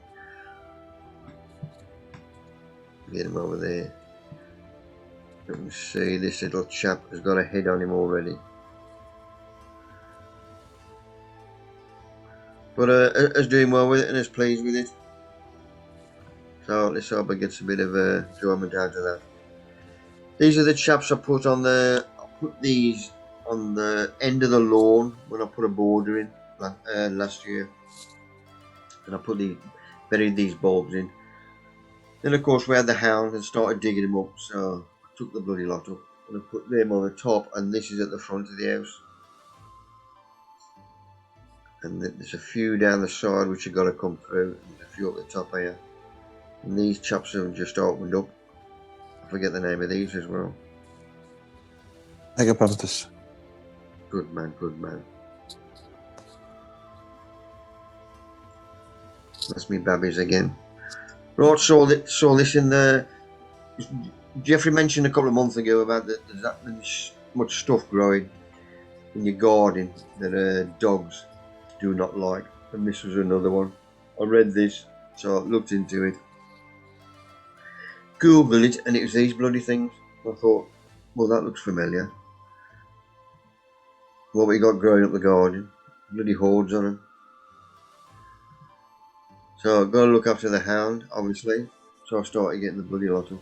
A: get him over there. Let me see, this little chap has got a head on him already. But is doing well with it and is pleased with it. So let's hope it gets a bit of enjoyment out of that. These are the chaps I put on the. I put these on the end of the lawn when I put a border in last year, and I buried these bulbs in. Then of course we had the hound and started digging them up, so I took the bloody lot up and I put them on the top, and this is at the front of the house. And there's a few down the side which have got to come through, and there's a few up the top here. And these chaps have just opened up. I forget the name of these as well.
I: Agapanthus.
A: Good man, good man. That's me babbies again. Right, saw this in the. Jeffrey mentioned a couple of months ago about there's that much stuff growing in your garden that dogs do not like, and this was another one. I read this, so I looked into it, Googled it, and it was these bloody things. I thought, well, that looks familiar. What we got growing up the garden, bloody hordes on them. So I've got to look after the hound, obviously. So I started getting the bloody lot of.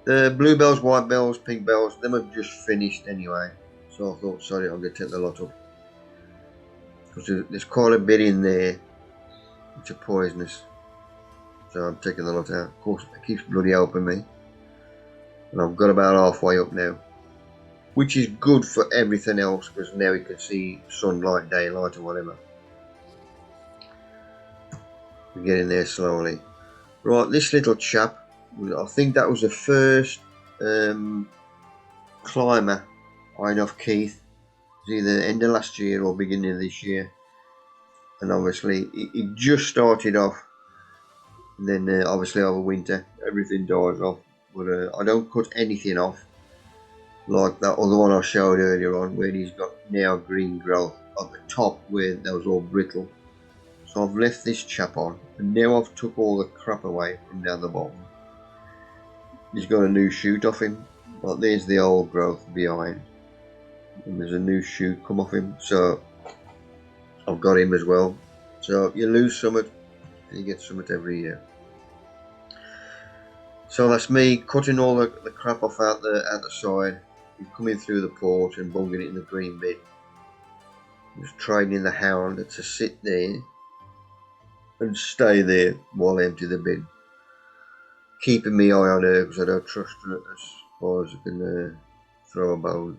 A: The bluebells, white bells, pink bells, them have just finished anyway. So I thought, sorry, I'm going to take the lot up. Because there's quite a bit in there which are poisonous. So I'm taking the lot out. Of course, it keeps bloody helping me. And I've got about halfway up now. Which is good for everything else, because now you can see sunlight, daylight, or whatever. We're getting there slowly. Right, this little chap, I think that was the first climber I had off Keith. It was either end of last year or beginning of this year. And obviously, it just started off. And then obviously over winter, everything dies off. But I don't cut anything off. Like that other one I showed earlier on, where he's got now green growth at the top where that was all brittle. So I've left this chap on, and now I've took all the crap away from down the bottom. He's got a new shoot off him. Like there's the old growth behind, and there's a new shoot come off him. So I've got him as well. So you lose something, and you get something every year. So that's me cutting all the crap off out the side, and coming through the porch and bunging it in the green bin. Just training the hound to sit there and stay there while I empty the bin. Keeping my eye on her because I don't trust her as far as I can throw a bone.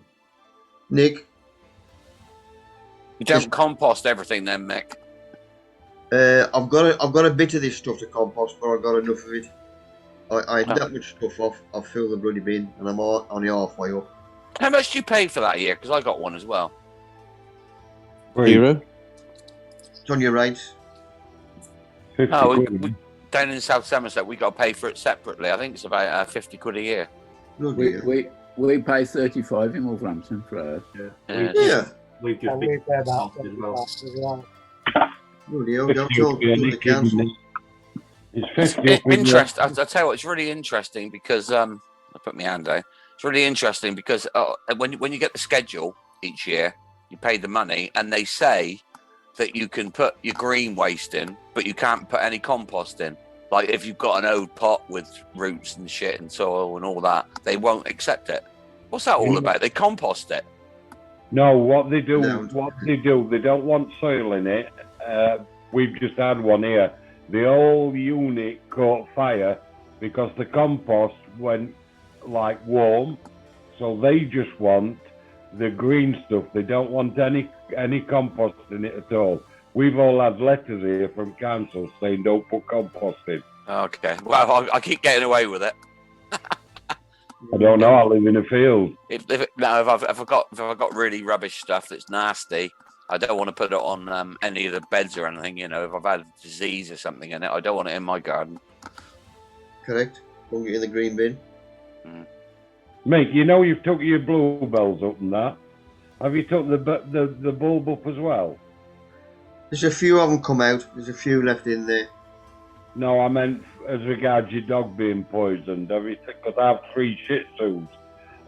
A: Nick?
F: You don't compost everything then, Mick?
A: I've got a bit of this stuff to compost, but I've got enough of it. I had that much stuff off. I've filled the bloody bin and I'm only halfway up.
F: How much do you pay for that a year? Because I got one as well.
I: €1.
A: It's on your rates.
F: Oh, we, down in South Somerset, we got to pay for it separately. I think it's about 50 quid a year.
E: We pay 35 in Wolverhampton for ours.
A: Yeah.
D: We've just
H: We
D: been
H: pay about
D: as well.
H: 25 as well.
A: Bloody hell, don't talk to the council.
B: It's 50
F: Interesting. I'll tell you what, it's really interesting because I put my hand out. It's really interesting because when you get the schedule each year, you pay the money, and they say that you can put your green waste in, but you can't put any compost in. Like if you've got an old pot with roots and shit and soil and all that, they won't accept it. What's that all about? They compost it.
B: No, what they do, they don't want soil in it. We've just had one here. The whole unit caught fire because the compost went like warm. So they just want the green stuff. They don't want any compost in it at all. We've all had letters here from council saying don't put compost in.
F: Okay. Well, I keep getting away with it.
B: I don't know. I live in a field.
F: If I've got really rubbish stuff that's nasty, I don't want to put it on any of the beds or anything. You know, if I've had a disease or something in it, I don't want it in my garden.
A: Correct. Won't get in the green bin.
B: Mate, you know you've took your bluebells up and that. Have you took the bulb up as well?
A: There's a few of them come out. There's a few left in there.
B: No, I meant as regards your dog being poisoned. Have you? Because I have 3 Shih Tzus,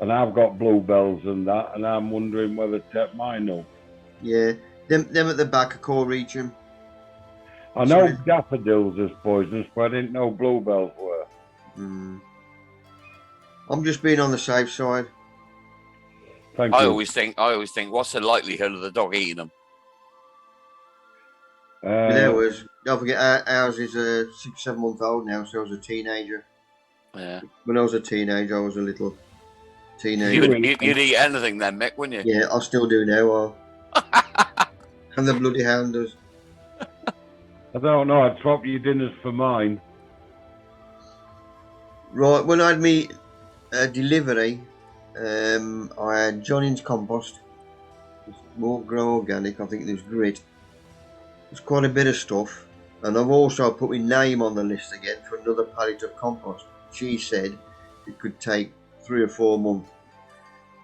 B: and I've got bluebells and that, and I'm wondering whether to take mine up.
A: Yeah, them at the back are called Reacham.
B: I know daffodils is poisonous, but I didn't know bluebells were.
A: I'm just being on the safe side.
B: Thank you.
F: I always think, what's the likelihood of the dog eating them?
A: Don't forget, ours is 6-7 months old now, so I was a teenager.
F: Yeah.
A: When I was a teenager, I was a little teenager.
F: You'd eat anything then, Mick, wouldn't you?
A: Yeah, I still do now. And the bloody hound does.
B: I don't know. I'd swap your dinners for mine.
A: Right, when I had me delivery, I had Johnny's compost. It's more grow organic. I think there's grit. There's quite a bit of stuff, and I've also put my name on the list again for another pallet of compost. She said it could take 3 or 4 months.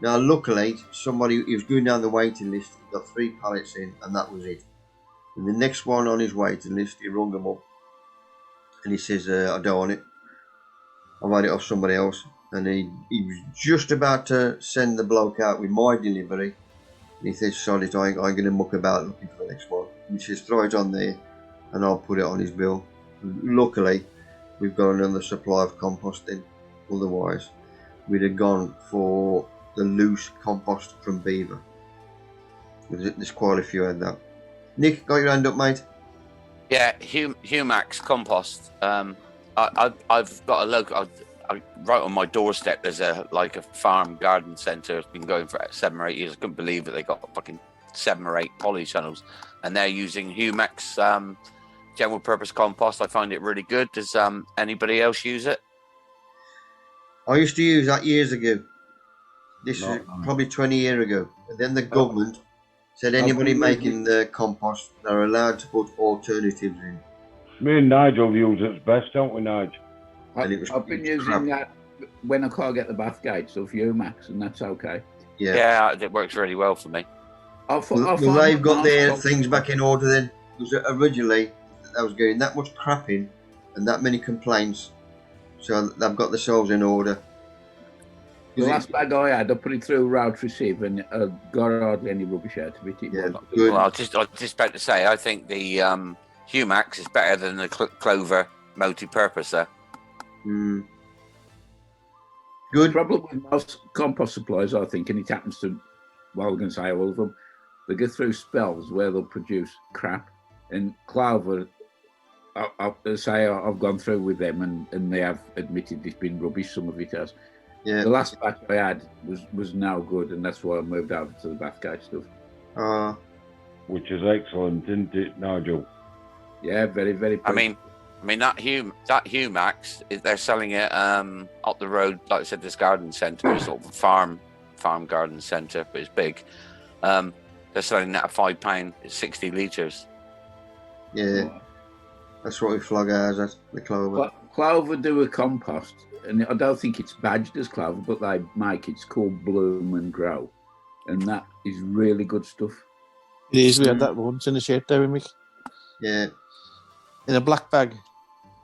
A: Now, luckily, somebody he was going down the waiting list. He got 3 pallets in, and that was it. And the next one on his waiting list, he rung them up, and he says, "I don't want it. I've had it off somebody else." And he was just about to send the bloke out with my delivery, and he says, "Sorry, I ain't going to muck about looking for the next one." He says, "Throw it on there, and I'll put it on his bill." Luckily, we've got another supply of composting. Otherwise, we'd have gone for the loose compost from Beaver. There's quite a few of that. Nick, got your hand up, mate?
F: Yeah, Humax compost. I've got a local. Right on my doorstep, there's a farm garden centre. It's been going for 7 or 8 years. I couldn't believe it. They got fucking 7 or 8 polytunnels, and they're using Humax general purpose compost. I find it really good. Does anybody else use it?
A: I used to use that years ago. This is probably 20 years ago. And then the government said anybody making the compost, they're allowed to put alternatives in.
B: Me and Nigel use it best, don't we, Nigel?
E: I've been using that when I can't get the bath gates of Humax, and that's okay.
F: Yeah, it works really well for me.
A: They've got their things back in order then. Because originally, I was getting that much crap in and that many complaints. So they've got themselves in order.
E: The last bag I had, I put it through a route receiver and got hardly any rubbish out of it.
F: Well, I was just about to say, I think the Humax is better than the Clover multi-purpose there.
A: Good.
E: The problem with most compost supplies, I think, and it happens to, well, I'm going to say all of them, they go through spells where they'll produce crap. And Clover, I've gone through with them and they have admitted it's been rubbish, some of it has.
A: Yeah.
E: The last batch I had was no good, and that's why I moved over to the bathgate stuff.
B: Which is excellent, isn't it, Nigel?
E: Yeah, very, very.
F: I mean that Humax, they're selling it up the road. Like I said, this garden centre, sort of a farm garden centre, but it's big. They're selling that at £5. It's 60 litres.
A: Yeah, that's what we flog ours at, the Clover.
E: Clover do a compost, and I don't think it's badged as Clover, but they make it's called Bloom and Grow, and that is really good stuff.
I: It is. We had that once in the shed there, Mick.
A: Yeah.
I: In a black bag.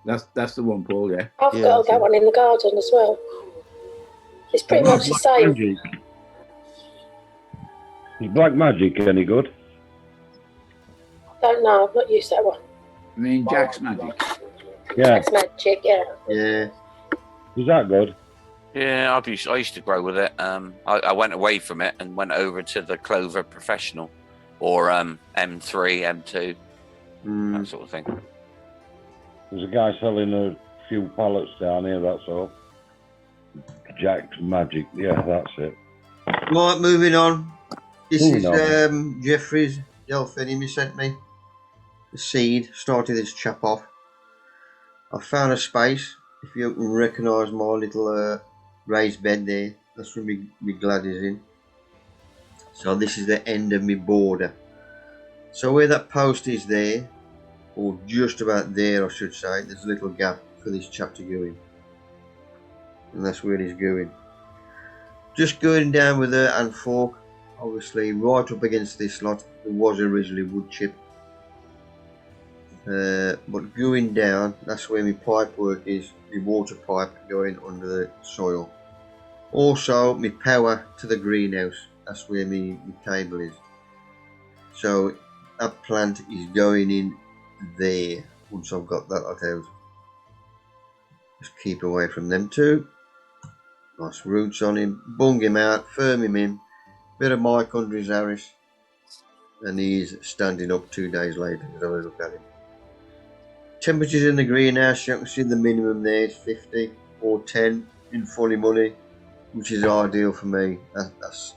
E: That's the one, Paul. Yeah.
J: I've got that one in the garden as well. It's pretty much the same.
B: Magic. Is Black Magic any good?
J: Don't know. I've not used that one.
E: I mean, Jack's Magic.
B: Yeah.
J: Jack's Magic. Yeah.
A: Yeah.
B: Is that good?
F: Yeah, I used to grow with it. I went away from it and went over to the Clover Professional, or M3, M2, that sort of thing.
B: There's a guy selling a few pallets down here, that's all. Jack's Magic, yeah, that's it.
A: Right, moving on. This
B: Moving
A: is
B: on.
A: Jeffrey's Delphinium he sent me. The seed, started this chap off. I found a space. If you can recognise my little raised bed there, that's where my glad is in. So this is the end of my border. So where that post is there, or just about there I should say, there's a little gap for this chap to go in. And that's where he's going. Just going down with a hand fork, obviously right up against this lot. There was originally wood chip. But going down, that's where my pipe work is, my water pipe going under the soil. Also my power to the greenhouse, that's where my cable is. So that plant is going in there once I've got that out. Just keep away from them two. Nice roots on him, bung him out, firm him in, bit of mic under his Harris, and he's standing up 2 days later. Let's have a look at him. Temperatures in the greenhouse, you can see the minimum there is 50 or 10 in fully money, which is ideal for me. That's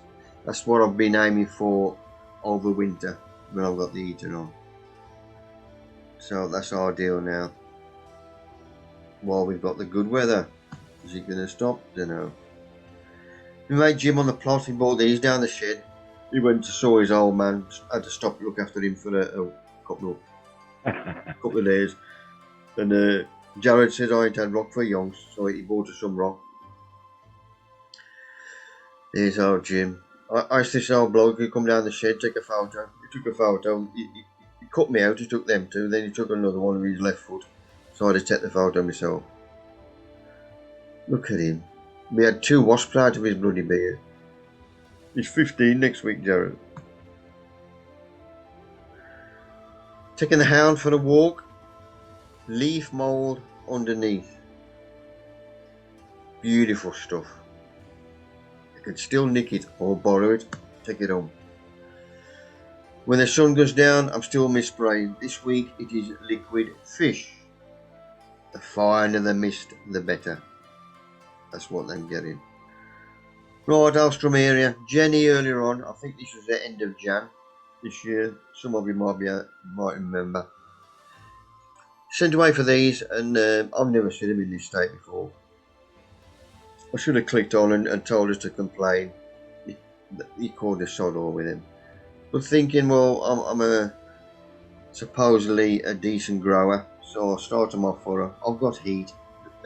A: what I've been aiming for over winter when I've got the heater on. So that's ideal now. While we've got the good weather. Is it going to stop? Don't know. We made Jim on the plot. He brought these down the shed. He went to saw his old man. Had to stop and look after him for a couple of days. And Jared said I ain't had rock for yonks, so he bought us some rock. There's old Jim. I asked this old bloke who come down the shed, take a photo. He took a photo. He cut me out. He took them two. Then he took another one with his left foot. So I had to take the photo myself. Look at him. We had 2 wasps out of his bloody beard. He's 15 next week, Jared. Taking the hound for a walk. Leaf mould underneath. Beautiful stuff. You can still nick it or borrow it. Take it home. When the sun goes down, I'm still mist-spraying. This week it is liquid fish. The finer the mist, the better. That's what I'm getting. Right, Alstrom area. Jenny earlier on, I think this was the end of Jan this year. Some of you might remember. Sent away for these, and I've never seen them in this state before. I should have clicked on and told us to complain. He called us sod all with him. But thinking, well, I'm supposedly a decent grower, so I start them off for her. I've got heat.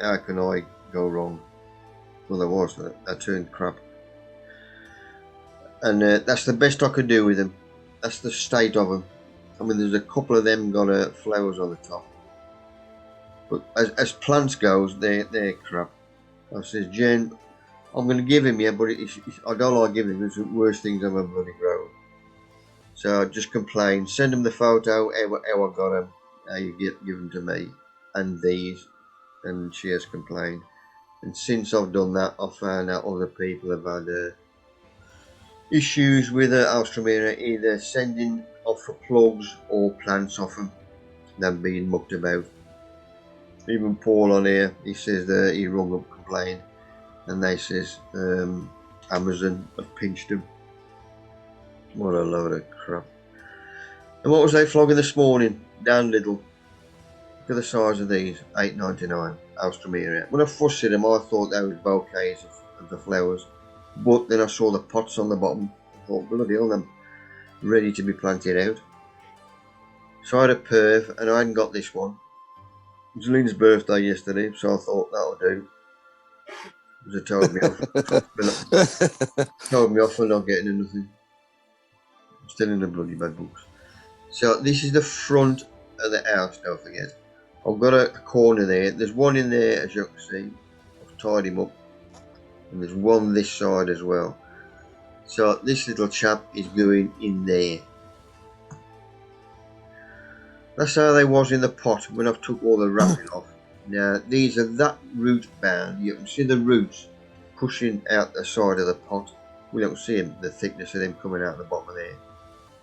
A: How can I go wrong? Well, there was. I turned crap. And that's the best I could do with them. That's the state of them. I mean, there's a couple of them got flowers on the top. But as plants goes, they're crap. I says, Jen, I'm going to give him, yeah, but I don't like giving him. It's the worst things I've ever bloody grown. So I just complained. Send him the photo, how I got them, how you give them to me, and these. And she has complained. And since I've done that, I've found out other people have had issues with Alstromera, either sending off for plugs or plants off them. They're being mucked about. Even Paul on here, he says that he rung up, complained, and they says Amazon have pinched him. What a load of crap. And what was they flogging this morning? Down Lidl. Look at the size of these, $8.99, Alstromera. When I fussed at them, I thought they were bouquets of the flowers. But then I saw the pots on the bottom. I thought, bloody hell, them ready to be planted out. So I had a perv, and I hadn't got this one. It was Lynn's birthday yesterday, so I thought that'll do. Because it told me off. Told me off for not getting anything. I'm still in the bloody bad books. So this is the front of the house, don't forget. I've got a corner there. There's one in there, as you can see. I've tied him up. And there's one this side as well. So this little chap is going in there. That's how they was in the pot when I've took all the wrapping off. Now these are that root bound. You can see the roots pushing out the side of the pot. We don't see them, the thickness of them coming out the bottom of there.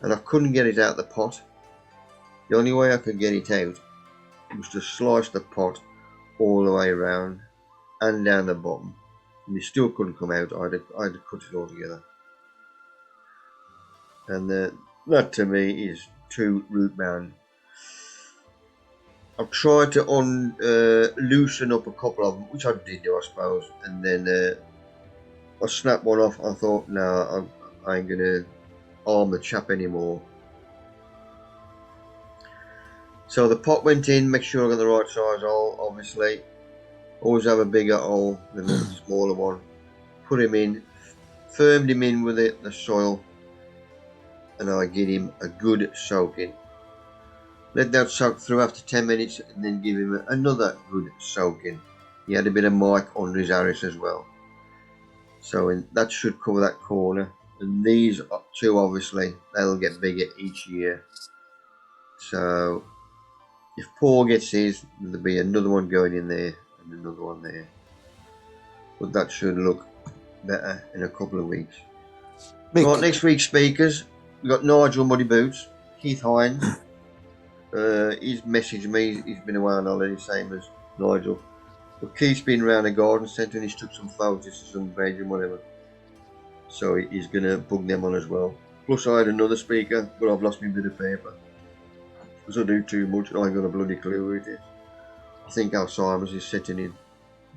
A: And I couldn't get it out the pot. The only way I could get it out was to slice the pot all the way around and down the bottom. And it still couldn't come out. I had to cut it all together. and that to me is too root bound. I've tried to loosen up a couple of them, which I did do, I suppose, and then I snapped one off. I thought, no, I ain't gonna harm the chap anymore. So the pot went in, make sure I got the right size hole, obviously. Always have a bigger hole than the smaller one. Put him in, firmed him in with the soil, and I give him a good soaking. Let that soak through after 10 minutes and then give him another good soaking. He had a bit of mica under his iris as well. So that should cover that corner. And these two, obviously, they'll get bigger each year. So if Paul gets his, there'll be another one going in there and another one there. But that should look better in a couple of weeks. Right, next week's speakers, we've got Nigel Muddy Boots, Keith Hines. He's messaged me, he's been away on holiday, same as Nigel. But Keith's been around the garden centre and he's took some photos of some veg and whatever. So he's going to book them on as well. Plus I had another speaker, but I've lost my bit of paper. Because I do too much, I ain't got a bloody clue who it is. I think Alzheimer's is setting in.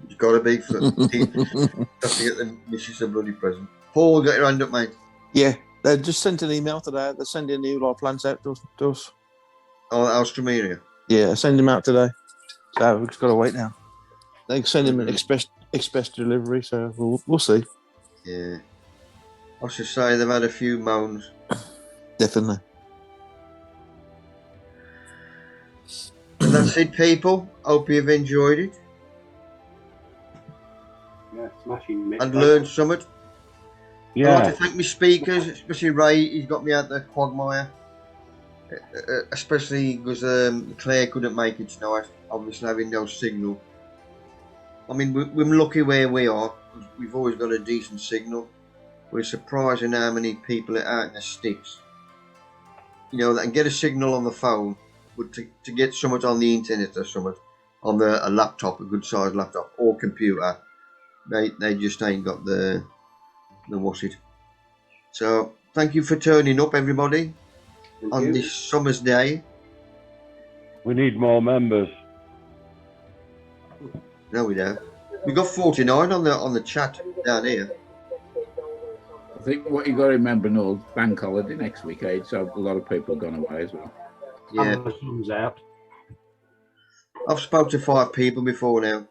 A: It's got to be for have to get the missus a bloody present. Paul, got your hand up, mate?
I: Yeah, they just sent an email today. They're sending new lot of plants out to us.
A: Oh, Australia.
I: Yeah, I send them out today. So we've just got to wait now. They send them an express delivery, so we'll see.
A: Yeah. I should say they've had a few moans.
I: Definitely.
A: And that's it, people. Hope you've enjoyed it.
D: Yeah, smashing.
A: And learned something.
B: Yeah.
A: I'd like to thank my speakers, especially Ray. He's got me out the quagmire. Especially because Claire couldn't make it tonight, obviously having no signal. I mean, we're lucky where we are. We've always got a decent signal. We're surprising how many people are out in the sticks. You know, that can get a signal on the phone, but to get something on the internet or something, on a laptop, a good sized laptop or computer, they just ain't got the what's it. So, thank you for turning up, everybody. On this summer's day.
B: We need more members.
A: No, we don't. We got 49 on the chat down here.
E: I think what you got to remember, Noel, bank holiday next week, so a lot of people are gone away as well.
A: Yeah.
D: Thumbs out.
A: I've spoke to 5 people before now.